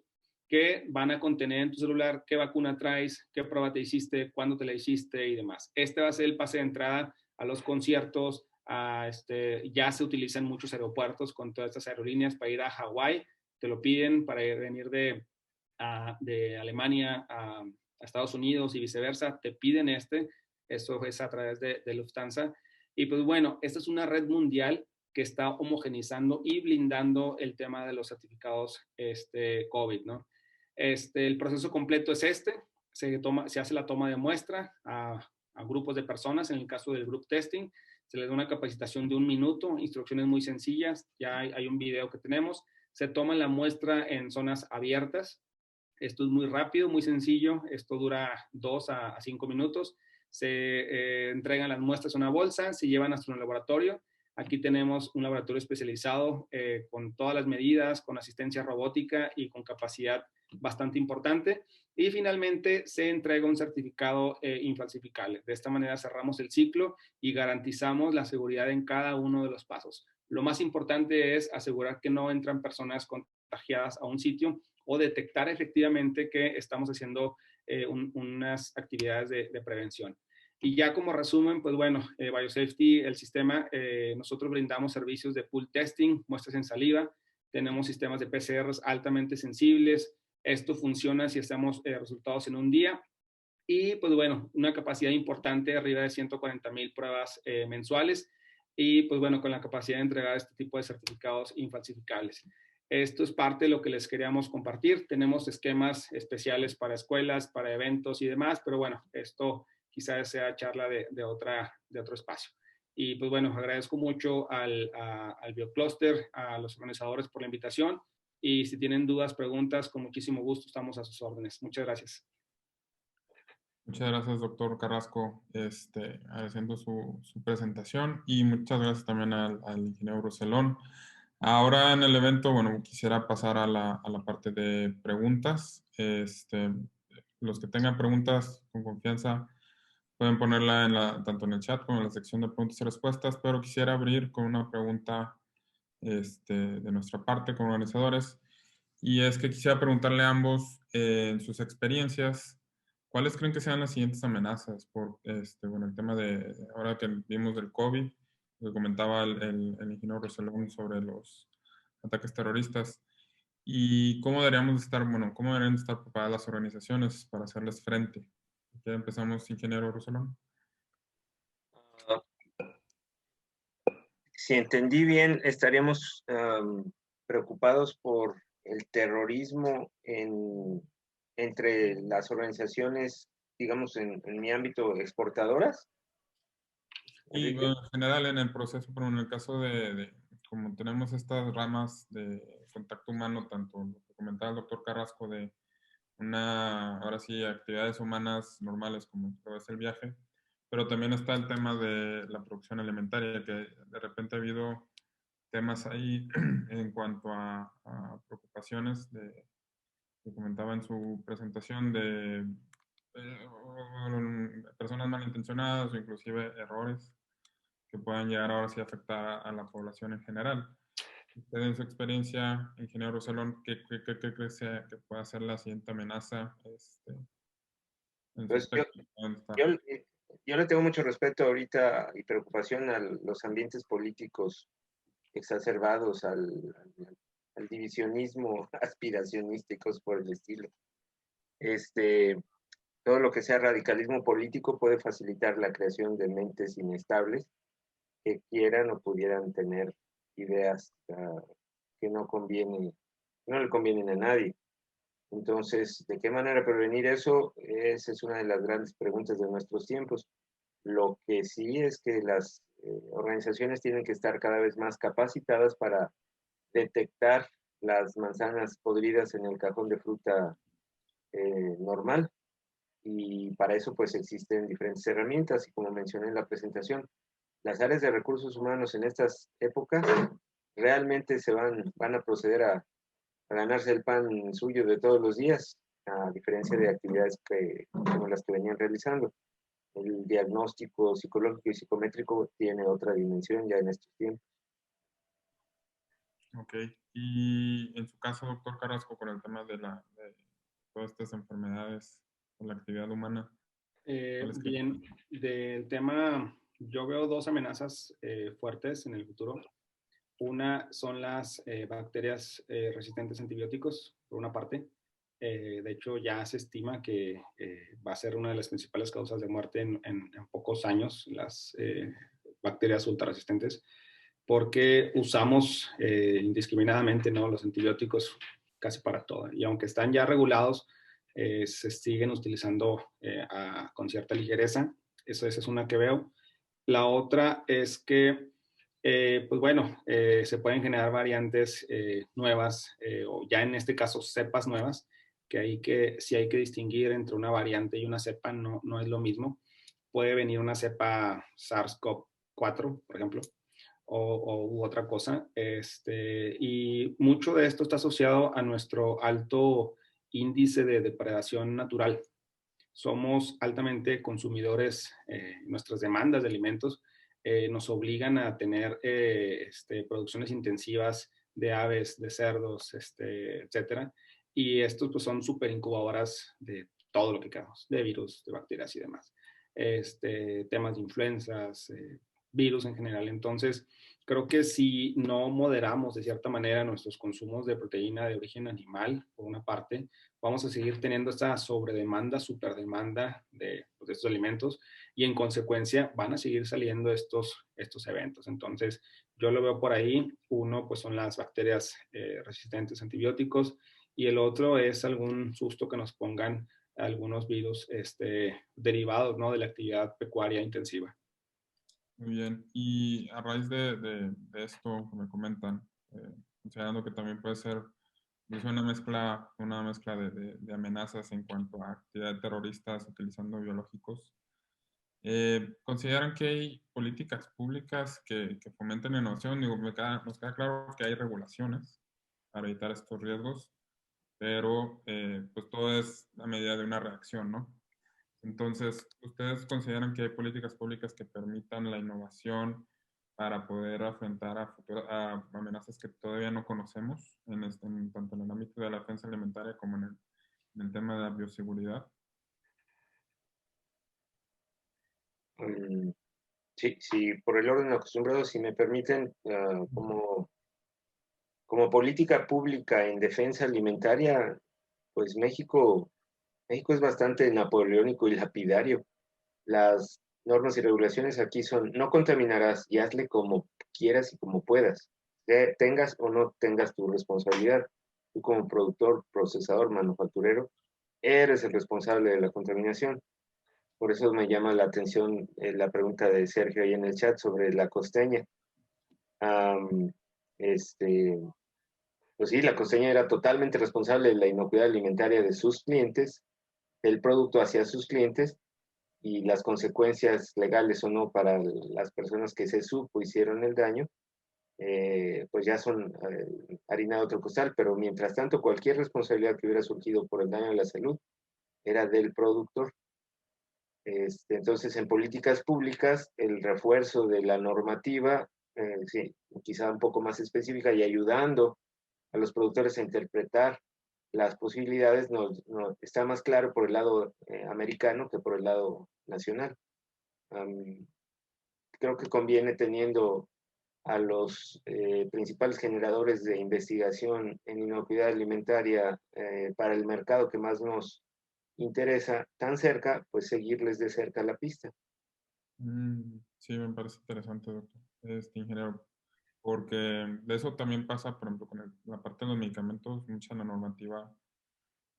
que van a contener en tu celular qué vacuna traes, qué prueba te hiciste, cuándo te la hiciste y demás. Este va a ser el pase de entrada a los conciertos. Ya se utiliza en muchos aeropuertos con todas estas aerolíneas para ir a Hawái. Te lo piden para venir de Alemania a Estados Unidos y viceversa. Te piden eso es a través de Lufthansa. Y pues bueno, esta es una red mundial que está homogenizando y blindando el tema de los certificados COVID, ¿no? El proceso completo es se hace la toma de muestra a grupos de personas. En el caso del group testing, se les da una capacitación de 1 minuto, instrucciones muy sencillas, ya hay un video que tenemos. Se toma la muestra en zonas abiertas. Esto es muy rápido, muy sencillo. Esto dura 2 a 5 minutos. Se entregan las muestras en una bolsa, se llevan hasta un laboratorio. Aquí tenemos un laboratorio especializado con todas las medidas, con asistencia robótica y con capacidad bastante importante. Y finalmente se entrega un certificado infalsificable. De esta manera cerramos el ciclo y garantizamos la seguridad en cada uno de los pasos. Lo más importante es asegurar que no entran personas contagiadas a un sitio o detectar efectivamente que estamos haciendo unas actividades de prevención. Y ya como resumen, pues bueno, Biosafety, el sistema, nosotros brindamos servicios de pool testing, muestras en saliva, tenemos sistemas de PCRs altamente sensibles. Esto funciona si hacemos resultados en un día. Y pues bueno, una capacidad importante, arriba de 140,000 pruebas mensuales. Y pues bueno, con la capacidad de entregar este tipo de certificados infalsificables. Esto es parte de lo que les queríamos compartir. Tenemos esquemas especiales para escuelas, para eventos y demás, pero bueno, esto quizás sea charla de otro espacio. Y pues bueno, agradezco mucho al BioCluster, a los organizadores por la invitación. Y si tienen dudas, preguntas, con muchísimo gusto estamos a sus órdenes. Muchas gracias. Muchas gracias, doctor Carrasco, agradeciendo su presentación, y muchas gracias también al ingeniero Roselón. Ahora en el evento, bueno, quisiera pasar a la parte de preguntas. Los que tengan preguntas con confianza pueden ponerla tanto en el chat como en la sección de preguntas y respuestas, pero quisiera abrir con una pregunta de nuestra parte como organizadores, y es que quisiera preguntarle a ambos, en sus experiencias, ¿cuáles creen que sean las siguientes amenazas por bueno, el tema de ahora que vimos del COVID, que comentaba el ingeniero Roselón sobre los ataques terroristas, y cómo deberíamos estar, bueno, cómo deberían estar preparadas las organizaciones para hacerles frente? Ya empezamos, ingeniero Roselón. Si entendí bien, estaríamos preocupados por el terrorismo entre las organizaciones, digamos, en mi ámbito, exportadoras. Y bueno, en general en el proceso, pero en el caso de como tenemos estas ramas de contacto humano, tanto lo que comentaba el doctor Carrasco de ahora sí, actividades humanas normales como es el viaje, pero también está el tema de la producción alimentaria, que de repente ha habido temas ahí en cuanto a preocupaciones que comentaba en su presentación de personas malintencionadas o inclusive errores que puedan llegar ahora sí a afectar a la población en general. Usted, en su experiencia, ingeniero Roselón, ¿qué cree que pueda ser la siguiente amenaza en su Pues aspecto? yo le tengo mucho respeto ahorita y preocupación a los ambientes políticos exacerbados, al divisionismo aspiracionísticos por el estilo. Todo lo que sea radicalismo político puede facilitar la creación de mentes inestables que quieran o pudieran tener ideas que no le convienen a nadie. Entonces, ¿de qué manera prevenir eso? Esa es una de las grandes preguntas de nuestros tiempos. Lo que sí es que las organizaciones tienen que estar cada vez más capacitadas para detectar las manzanas podridas en el cajón de fruta normal, y para eso pues existen diferentes herramientas, y como mencioné en la presentación, las áreas de recursos humanos en estas épocas realmente van a proceder a ganarse el pan suyo de todos los días, a diferencia de actividades como las que venían realizando. El diagnóstico psicológico y psicométrico tiene otra dimensión ya en estos tiempos. Ok. Y en su caso, doctor Carrasco, con el tema de todas estas enfermedades con la actividad humana. Bien, del tema, yo veo dos amenazas fuertes en el futuro. Una son las bacterias resistentes a antibióticos, por una parte. De hecho, ya se estima que va a ser una de las principales causas de muerte en pocos años, las bacterias ultrarresistentes, porque usamos indiscriminadamente, ¿no?, los antibióticos casi para todo. Y aunque están ya regulados, se siguen utilizando con cierta ligereza. Esa es una que veo. La otra es que, pues bueno, se pueden generar variantes nuevas, o ya en este caso cepas nuevas, si hay que distinguir entre una variante y una cepa, no es lo mismo. Puede venir una cepa SARS-CoV-4, por ejemplo, u otra cosa. Y mucho de esto está asociado a nuestro alto índice de depredación natural. Somos altamente consumidores, nuestras demandas de alimentos nos obligan a tener producciones intensivas de aves, de cerdos, etcétera. Y estos pues son súper incubadoras de todo lo que queramos, de virus, de bacterias y demás. Temas de influencias, virus en general. Entonces, creo que si no moderamos de cierta manera nuestros consumos de proteína de origen animal, por una parte, vamos a seguir teniendo esta sobredemanda, superdemanda pues, de estos alimentos, y en consecuencia van a seguir saliendo estos eventos. Entonces, yo lo veo por ahí. Uno, pues son las bacterias resistentes a antibióticos, y el otro es algún susto que nos pongan algunos virus derivados, ¿no?, de la actividad pecuaria intensiva. Muy bien. Y a raíz de esto que me comentan, considerando que también puede ser una mezcla de amenazas en cuanto a actividades terroristas utilizando biológicos, ¿consideran que hay políticas públicas que fomenten la innovación? Digo, nos queda claro que hay regulaciones para evitar estos riesgos, pero pues todo es a medida de una reacción, ¿no? Entonces, ¿ustedes consideran que hay políticas públicas que permitan la innovación para poder afrontar a amenazas que todavía no conocemos, tanto en el ámbito de la defensa alimentaria como en el tema de la bioseguridad? Sí, por el orden acostumbrado, si me permiten, como política pública en defensa alimentaria, pues México es bastante napoleónico y lapidario. Las normas y regulaciones aquí son: no contaminarás y hazle como quieras y como puedas, tengas o no tengas tu responsabilidad. Tú como productor, procesador, manufacturero, eres el responsable de la contaminación. Por eso me llama la atención la pregunta de Sergio ahí en el chat sobre la costeña. Um, este, pues sí, la costeña era totalmente responsable de la inocuidad alimentaria de sus clientes, del producto hacia sus clientes, y las consecuencias legales o no para las personas que se supo hicieron el daño, pues ya son harina de otro costal. Pero mientras tanto, cualquier responsabilidad que hubiera surgido por el daño a la salud era del productor. Entonces, en políticas públicas, el refuerzo de la normativa, sí, quizá un poco más específica, y ayudando a los productores a interpretar las posibilidades, está más claro por el lado americano que por el lado nacional. Creo que conviene, teniendo a los principales generadores de investigación en inocuidad alimentaria para el mercado que más nos interesa tan cerca, pues seguirles de cerca la pista. Sí, me parece interesante, doctor. Ingeniero. porque de eso también pasa, por ejemplo, con la parte de los medicamentos, mucha de la normativa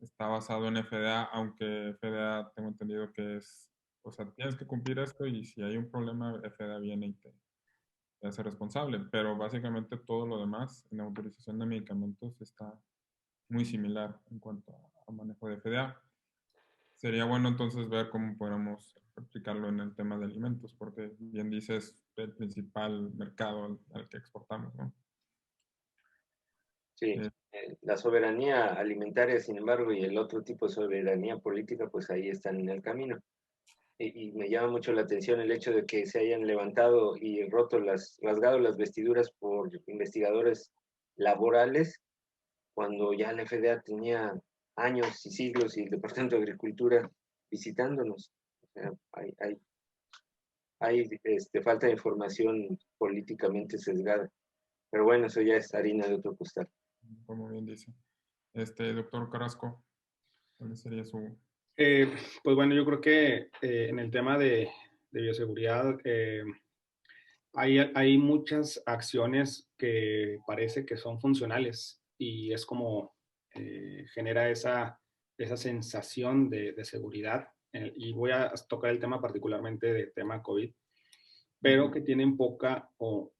está basado en FDA, aunque FDA tengo entendido que es, o sea, tienes que cumplir esto y si hay un problema, FDA viene y te hace responsable, pero básicamente todo lo demás en la autorización de medicamentos está muy similar en cuanto a manejo de FDA. Sería bueno entonces ver cómo podemos aplicarlo en el tema de alimentos, porque bien dices, el principal mercado al que exportamos, ¿no? Sí, la soberanía alimentaria, sin embargo, y el otro tipo de soberanía política, pues ahí están en el camino. Y me llama mucho la atención el hecho de que se hayan levantado y rasgado las vestiduras por investigadores laborales, cuando ya la FDA tenía años y siglos y el Departamento de Agricultura visitándonos. O sea, hay falta de información políticamente sesgada. Pero bueno, eso ya es harina de otro costal. Como bien dice. Doctor Carrasco, ¿cuál sería su...? Pues bueno, yo creo que en el tema de bioseguridad hay muchas acciones que parece que son funcionales y es como genera esa sensación de seguridad. Y voy a tocar el tema particularmente del tema COVID, pero que tienen poca o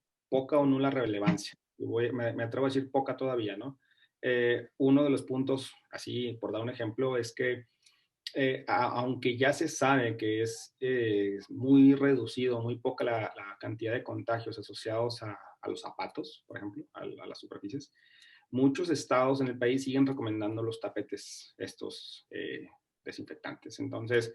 nula relevancia. Me atrevo a decir poca todavía, ¿no? Uno de los puntos, así por dar un ejemplo, es que aunque ya se sabe que es muy reducido, muy poca la cantidad de contagios asociados a los zapatos, por ejemplo, a las superficies, muchos estados en el país siguen recomendando los tapetes estos desinfectantes. Entonces,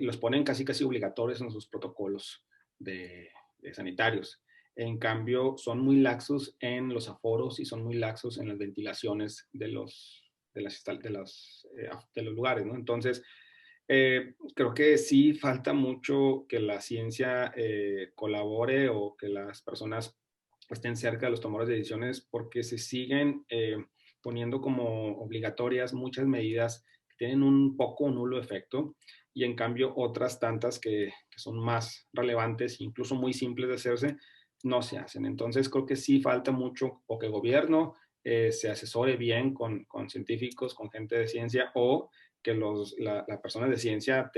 los ponen casi obligatorios en sus protocolos de sanitarios. En cambio, son muy laxos en los aforos y son muy laxos en las ventilaciones de los lugares, ¿no? Entonces, creo que sí falta mucho que la ciencia colabore o que las personas estén cerca de los tomadores de decisiones porque se siguen poniendo como obligatorias muchas medidas que tienen un poco o nulo efecto y en cambio otras tantas que son más relevantes, incluso muy simples de hacerse, no se hacen. Entonces creo que sí falta mucho o que el gobierno se asesore bien con científicos, con gente de ciencia o que las personas de ciencia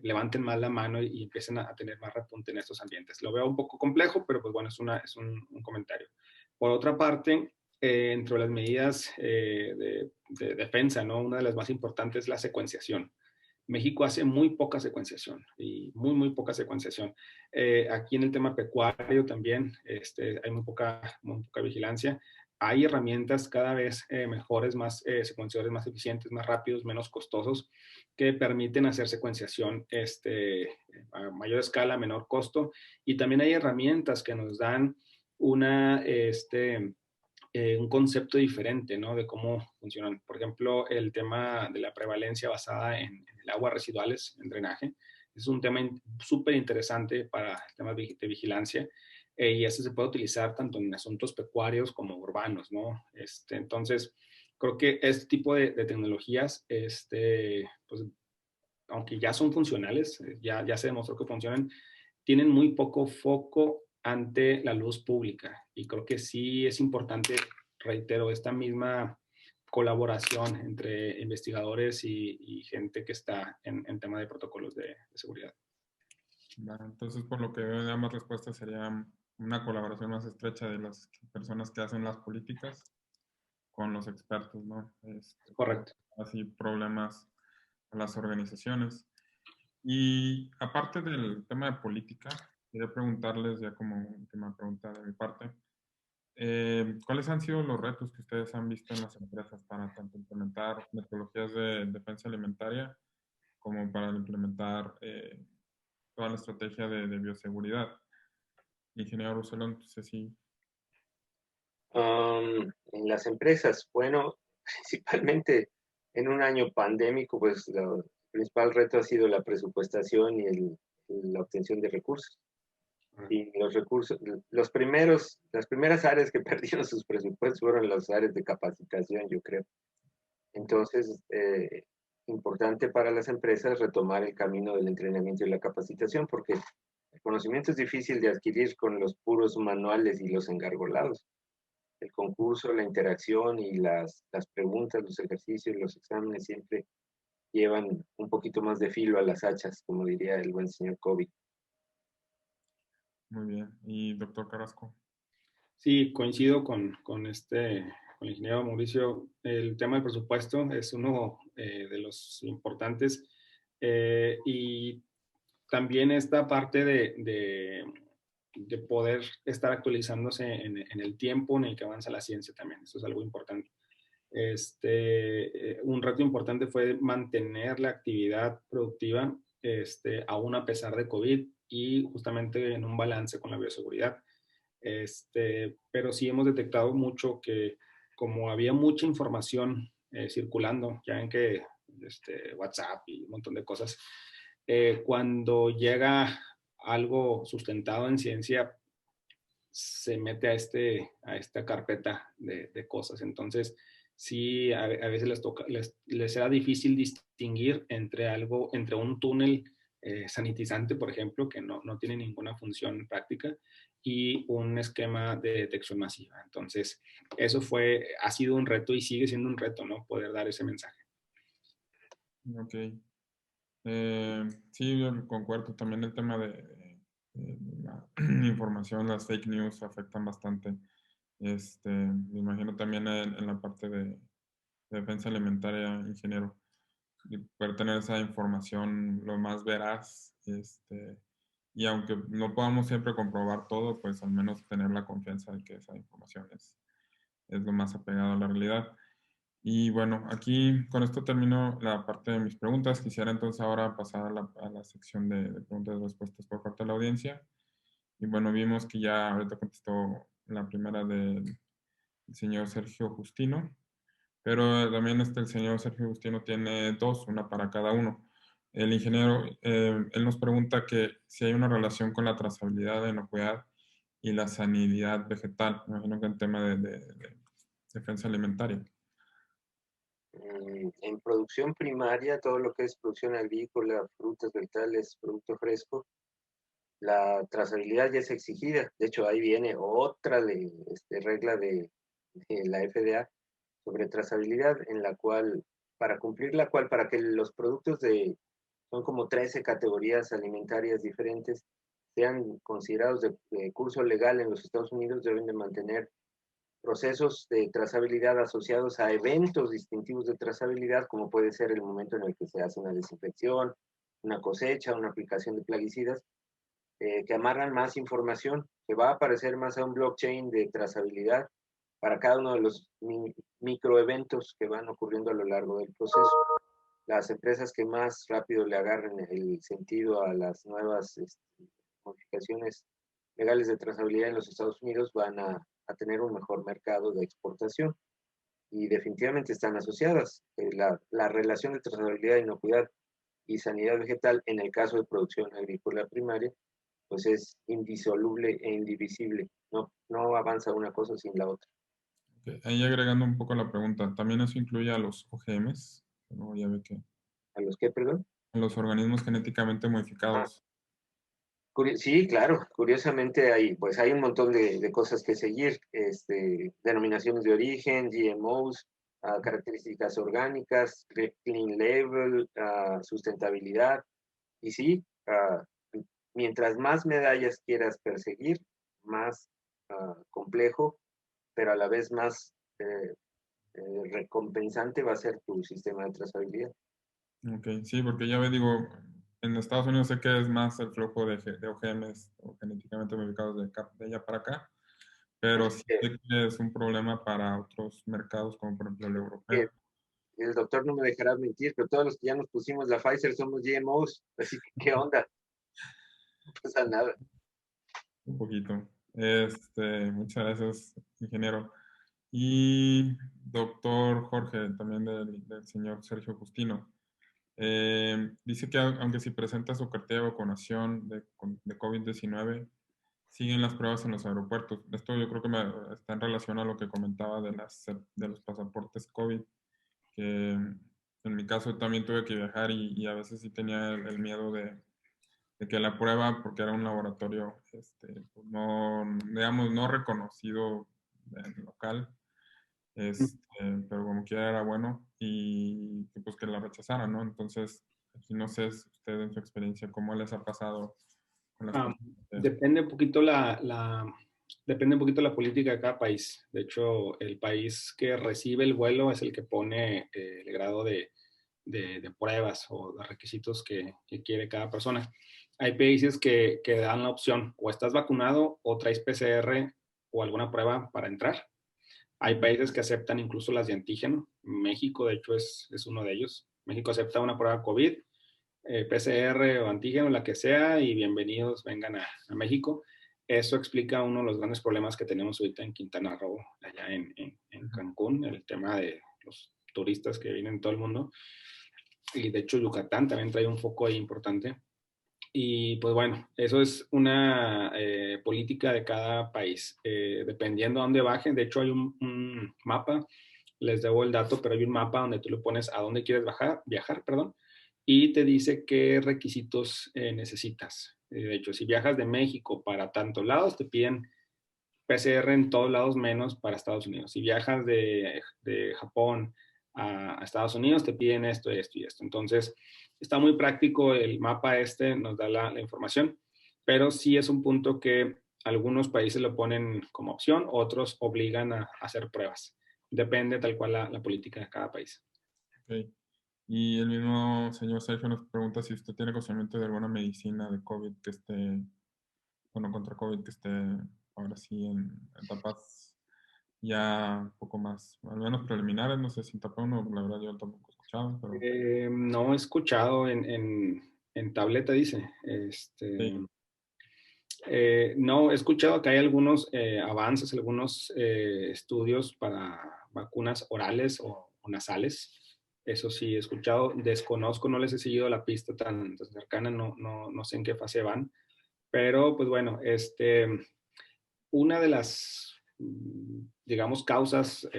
levanten más la mano y empiecen a tener más repunte en estos ambientes. Lo veo un poco complejo, pero pues bueno, es un comentario. Por otra parte, entre las medidas de defensa, ¿no? Una de las más importantes es la secuenciación. México hace muy poca secuenciación y muy poca secuenciación. Aquí en el tema pecuario también hay muy poca vigilancia. Hay herramientas cada vez mejores, más secuenciadores más eficientes, más rápidos, menos costosos, que permiten hacer secuenciación a mayor escala, a menor costo. Y también hay herramientas que nos dan un concepto diferente, ¿no? De cómo funcionan. Por ejemplo, el tema de la prevalencia basada en el agua residuales, en drenaje. Es un tema súper interesante para el tema de vigilancia y eso se puede utilizar tanto en asuntos pecuarios como urbanos, ¿no? Entonces, creo que este tipo de tecnologías, pues, aunque ya son funcionales, ya se demostró que funcionan, tienen muy poco foco ante la luz pública. Y creo que sí es importante, reitero, esta misma colaboración entre investigadores y gente que está en tema de protocolos de seguridad. Bueno, entonces, por lo que veo, ambas respuestas serían una colaboración más estrecha de las personas que hacen las políticas con los expertos, ¿no? Correcto. Así problemas a las organizaciones. Y aparte del tema de política, quería preguntarles ya como última pregunta de mi parte, ¿cuáles han sido los retos que ustedes han visto en las empresas para tanto implementar metodologías de defensa alimentaria como para implementar toda la estrategia de bioseguridad? Ingeniero Roselón, no sé si... En las empresas, bueno, principalmente en un año pandémico, pues el principal reto ha sido la presupuestación y la obtención de recursos. Y los recursos, las primeras áreas que perdieron sus presupuestos fueron las áreas de capacitación, yo creo. Entonces, importante para las empresas retomar el camino del entrenamiento y la capacitación, porque El conocimiento es difícil de adquirir con los puros manuales y los engargolados. El concurso, la interacción y las preguntas, los ejercicios, los exámenes siempre llevan un poquito más de filo a las hachas, como diría el buen señor Kobe. Muy bien. ¿Y doctor Carrasco? Sí, coincido con el ingeniero Mauricio. El tema del presupuesto es uno de los importantes, y también esta parte de poder estar actualizándose en el tiempo en el que avanza la ciencia también. Eso es algo importante. Un reto importante fue mantener la actividad productiva, aún a pesar de COVID y justamente en un balance con la bioseguridad. Pero sí hemos detectado mucho que como había mucha información circulando, ya ven que WhatsApp y un montón de cosas, cuando llega algo sustentado en ciencia, se mete a esta carpeta de cosas. Entonces, sí, a veces les será difícil distinguir entre un túnel sanitizante, por ejemplo, que no tiene ninguna función práctica, y un esquema de detección masiva. Entonces, eso ha sido un reto y sigue siendo un reto, ¿no? Poder dar ese mensaje. Ok. Sí, yo concuerdo. También el tema de la información, las fake news afectan bastante. Me imagino también en la parte de defensa alimentaria, ingeniero, y poder tener esa información lo más veraz, y aunque no podamos siempre comprobar todo, pues al menos tener la confianza de que esa información es lo más apegado a la realidad. Y bueno, aquí con esto termino la parte de mis preguntas. Quisiera entonces ahora pasar a la sección de preguntas y respuestas por parte de la audiencia. Y bueno, vimos que ya ahorita contestó la primera del señor Sergio Justino, pero también el señor Sergio Justino tiene dos, una para cada uno. El ingeniero, él nos pregunta que si hay una relación con la trazabilidad de inocuidad y la sanidad vegetal. Me imagino que en tema de defensa alimentaria. En producción primaria, todo lo que es producción agrícola, frutas, vegetales, producto fresco, la trazabilidad ya es exigida. De hecho, ahí viene otra regla de la FDA sobre trazabilidad, en la cual, para cumplir la cual, para que los productos son como 13 categorías alimentarias diferentes, sean considerados de curso legal en los Estados Unidos, deben de mantener procesos de trazabilidad asociados a eventos distintivos de trazabilidad, como puede ser el momento en el que se hace una desinfección, una cosecha, una aplicación de plaguicidas, que amarran más información, que va a aparecer más a un blockchain de trazabilidad para cada uno de los microeventos que van ocurriendo a lo largo del proceso. Las empresas que más rápido le agarren el sentido a las nuevas modificaciones legales de trazabilidad en los Estados Unidos van a tener un mejor mercado de exportación, y definitivamente están asociadas. La relación de trazabilidad, inocuidad y sanidad vegetal en el caso de producción agrícola primaria, pues es indisoluble e indivisible. No avanza una cosa sin la otra. Okay. Ahí agregando un poco la pregunta, ¿también eso incluye a los OGMs? ¿No? Ya ve que ¿A los qué, perdón? a los organismos genéticamente modificados. Sí, claro. Curiosamente pues hay un montón de cosas que seguir. Denominaciones de origen, GMOs, características orgánicas, clean label, sustentabilidad. Y sí, mientras más medallas quieras perseguir, más complejo, pero a la vez más recompensante va a ser tu sistema de trazabilidad. Ok, sí, porque ya ve, digo, en Estados Unidos sé que es más el flujo de OGMs o genéticamente modificados de allá para acá, pero sí sé que es un problema para otros mercados, como por ejemplo el europeo. El doctor no me dejará mentir, pero todos los que ya nos pusimos la Pfizer somos GMOs, así que ¿qué onda? No pasa nada. Un poquito. Muchas gracias, ingeniero. Y doctor Jorge, también del señor Sergio Justino. Dice que aunque si presenta su cartilla de vacunación de COVID-19, siguen las pruebas en los aeropuertos. Esto yo creo que está en relación a lo que comentaba de los pasaportes COVID, que en mi caso también tuve que viajar y a veces sí tenía el miedo de que la prueba, porque era un laboratorio pues no, digamos, no reconocido en local, pero como quiera era bueno y pues que la rechazaran, ¿no? Entonces, aquí no sé si usted en su experiencia, ¿cómo les ha pasado con las personas? Depende un poquito depende un poquito la política de cada país. De hecho, el país que recibe el vuelo es el que pone el grado de pruebas o de requisitos que quiere cada persona. Hay países que dan la opción, o estás vacunado o traes PCR o alguna prueba para entrar. Hay países que aceptan incluso las de antígeno. México, de hecho, es uno de ellos. México acepta una prueba COVID, PCR o antígeno, la que sea, y bienvenidos, vengan a México. Eso explica uno de los grandes problemas que tenemos ahorita en Quintana Roo, allá en Cancún, el tema de los turistas que vienen de todo el mundo. Y de hecho Yucatán también trae un foco ahí importante. Y pues bueno, eso es una política de cada país, dependiendo a dónde bajen. De hecho hay un mapa, les debo el dato, pero hay un mapa donde tú le pones a dónde quieres viajar, perdón, y te dice qué requisitos necesitas. De hecho, si viajas de México para tantos lados, te piden PCR en todos lados menos para Estados Unidos. Si viajas de Japón a Estados Unidos, te piden esto, esto y esto. Entonces, está muy práctico el mapa nos da la información, pero sí es un punto que algunos países lo ponen como opción, otros obligan a hacer pruebas. Depende tal cual la política de cada país. Okay. Y el mismo señor Sergio nos pregunta si usted tiene conocimiento de alguna medicina de COVID que esté, bueno, contra COVID que esté ahora sí en etapas ya un poco más, al menos preliminares, no sé si etapa 1, la verdad yo tampoco he escuchado, pero... No he escuchado en tableta, dice. Sí. No, he escuchado que hay algunos avances, algunos estudios para vacunas orales o nasales. Eso sí he escuchado. Desconozco, no les he seguido la pista tan cercana, no sé en qué fase van. Pero, pues bueno, una de las, digamos, causas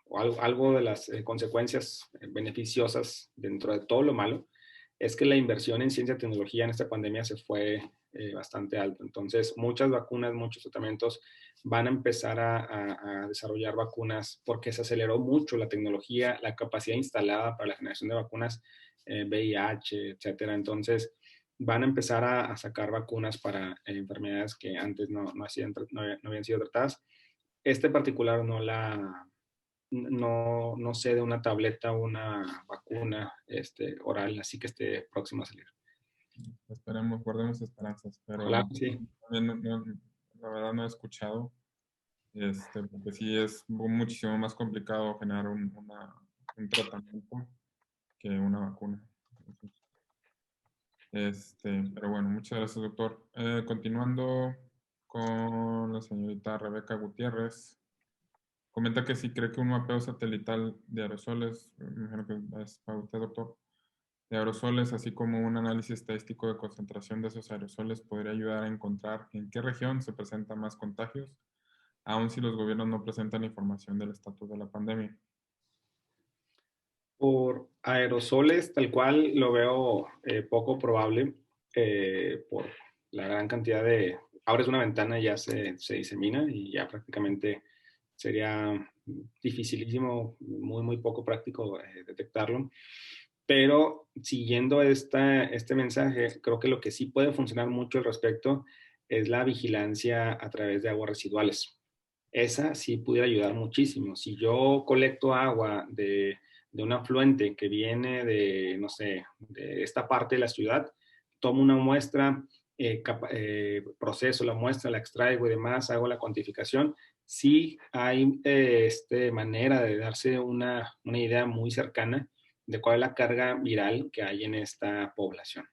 o algo de las consecuencias beneficiosas dentro de todo lo malo es que la inversión en ciencia y tecnología en esta pandemia se fue bastante alto. Entonces, muchas vacunas, muchos tratamientos van a empezar a desarrollar vacunas porque se aceleró mucho la tecnología, la capacidad instalada para la generación de vacunas, VIH, etcétera. Entonces, van a empezar a sacar vacunas para enfermedades que antes no habían sido tratadas. Este particular no sé de una tableta o una vacuna oral, así que esté próximo a salir. Esperemos, guardemos esperanzas, Ojalá, pero sí. también la verdad no he escuchado, porque sí es muchísimo más complicado generar un tratamiento que una vacuna. Pero bueno, muchas gracias, doctor. Continuando con la señorita Rebeca Gutiérrez, comenta que si cree que un mapeo satelital de aerosoles, me imagino que es para usted, doctor, de aerosoles, así como un análisis estadístico de concentración de esos aerosoles, podría ayudar a encontrar en qué región se presentan más contagios, aun si los gobiernos no presentan información del estatus de la pandemia. Por aerosoles, tal cual lo veo poco probable por la gran cantidad de... Abres una ventana y ya se disemina y ya prácticamente sería dificilísimo, muy poco práctico detectarlo. Pero siguiendo este mensaje, creo que lo que sí puede funcionar mucho al respecto es la vigilancia a través de aguas residuales. Esa sí pudiera ayudar muchísimo. Si yo colecto agua de un afluente que viene de, no sé, de esta parte de la ciudad, tomo una muestra, proceso la muestra, la extraigo y demás, hago la cuantificación. Sí hay manera de darse una idea muy cercana de cuál es la carga viral que hay en esta población.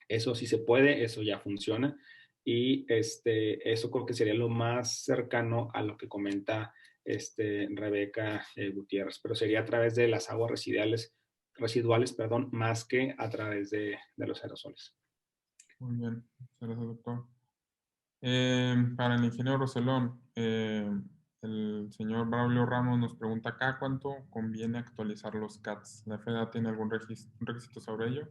Eso sí se puede, eso ya funciona y eso creo que sería lo más cercano a lo que comenta Rebeca Gutiérrez, pero sería a través de las aguas residuales, perdón, más que a través de los aerosoles. Muy bien, muchas gracias, doctor. Para el ingeniero Roselón, el señor Braulio Ramos nos pregunta acá cuánto conviene actualizar los CATs. ¿La FDA tiene algún requisito sobre ello?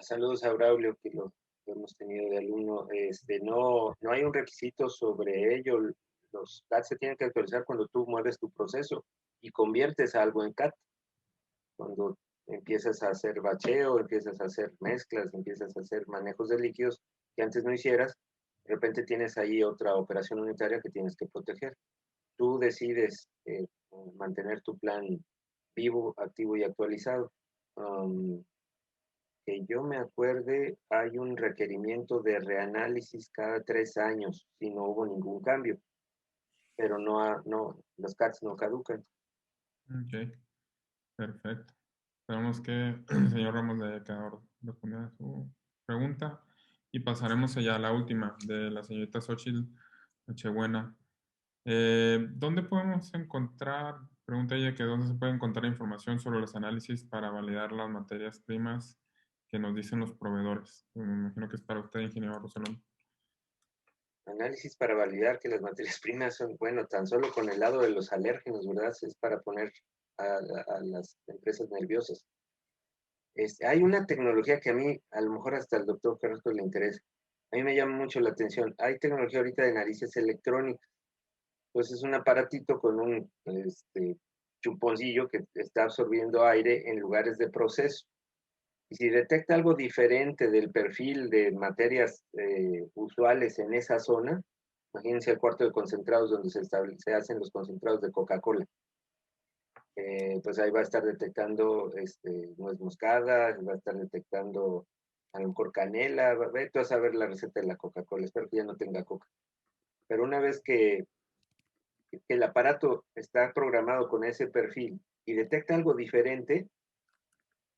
Saludos a Braulio, que lo hemos tenido de alumno. No hay un requisito sobre ello. Los CAT se tienen que actualizar cuando tú mueves tu proceso y conviertes algo en CAT. Cuando empiezas a hacer bacheo, empiezas a hacer mezclas, empiezas a hacer manejos de líquidos que antes no hicieras, de repente tienes ahí otra operación unitaria que tienes que proteger. Tú decides mantener tu plan vivo, activo y actualizado. Que yo me acuerde, hay un requerimiento de reanálisis cada 3 años si no hubo ningún cambio, pero los CATs no caducan. Ok, perfecto. Esperamos que el señor Ramos le haya quedado respondida a su pregunta. Y pasaremos ya a la última, de la señorita Xochitl Nochebuena. ¿Dónde podemos encontrar, pregunta ella, que dónde se puede encontrar información sobre los análisis para validar las materias primas que nos dicen los proveedores? Me imagino que es para usted, ingeniero Rosalón. Análisis para validar que las materias primas son, bueno, tan solo con el lado de los alérgenos, ¿verdad? Es para poner a las empresas nerviosas. Hay una tecnología que a mí, a lo mejor hasta al doctor Carrasco le interesa. A mí me llama mucho la atención. Hay tecnología ahorita de narices electrónicas. Pues es un aparatito con un chuponcillo que está absorbiendo aire en lugares de proceso. Y si detecta algo diferente del perfil de materias usuales en esa zona, imagínense el cuarto de concentrados donde se hacen los concentrados de Coca-Cola. Pues ahí va a estar detectando nuez moscada, va a estar detectando a lo mejor canela, vete a saber la receta de la Coca-Cola, espero que ya no tenga coca. Pero una vez que el aparato está programado con ese perfil y detecta algo diferente,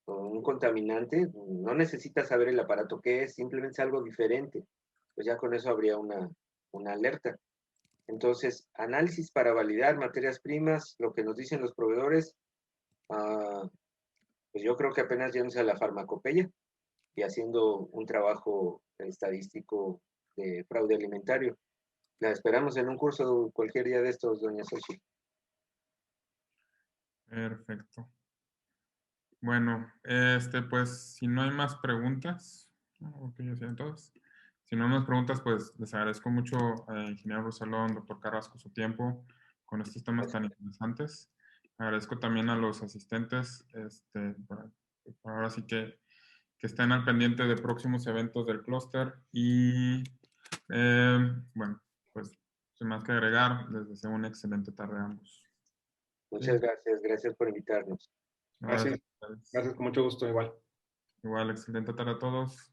un contaminante, no necesitas saber el aparato qué es, simplemente es algo diferente. Pues ya con eso habría una alerta. Entonces, análisis para validar materias primas, lo que nos dicen los proveedores, pues yo creo que apenas yéndose a la farmacopeya y haciendo un trabajo estadístico de fraude alimentario. La esperamos en un curso cualquier día de estos, doña Xochitl. Perfecto. Bueno, pues si no hay más preguntas, porque ya sean todas. Si no hay más preguntas, pues les agradezco mucho a ingeniero Rosalón, doctor Carrasco, su tiempo con estos temas tan interesantes. Agradezco también a los asistentes, ahora sí que estén al pendiente de próximos eventos del clúster. Y bueno, pues sin más que agregar, les deseo una excelente tarde a ambos. Muchas gracias, gracias por invitarnos. Gracias, gracias, con mucho gusto, igual. Igual, excelente tarde a todos.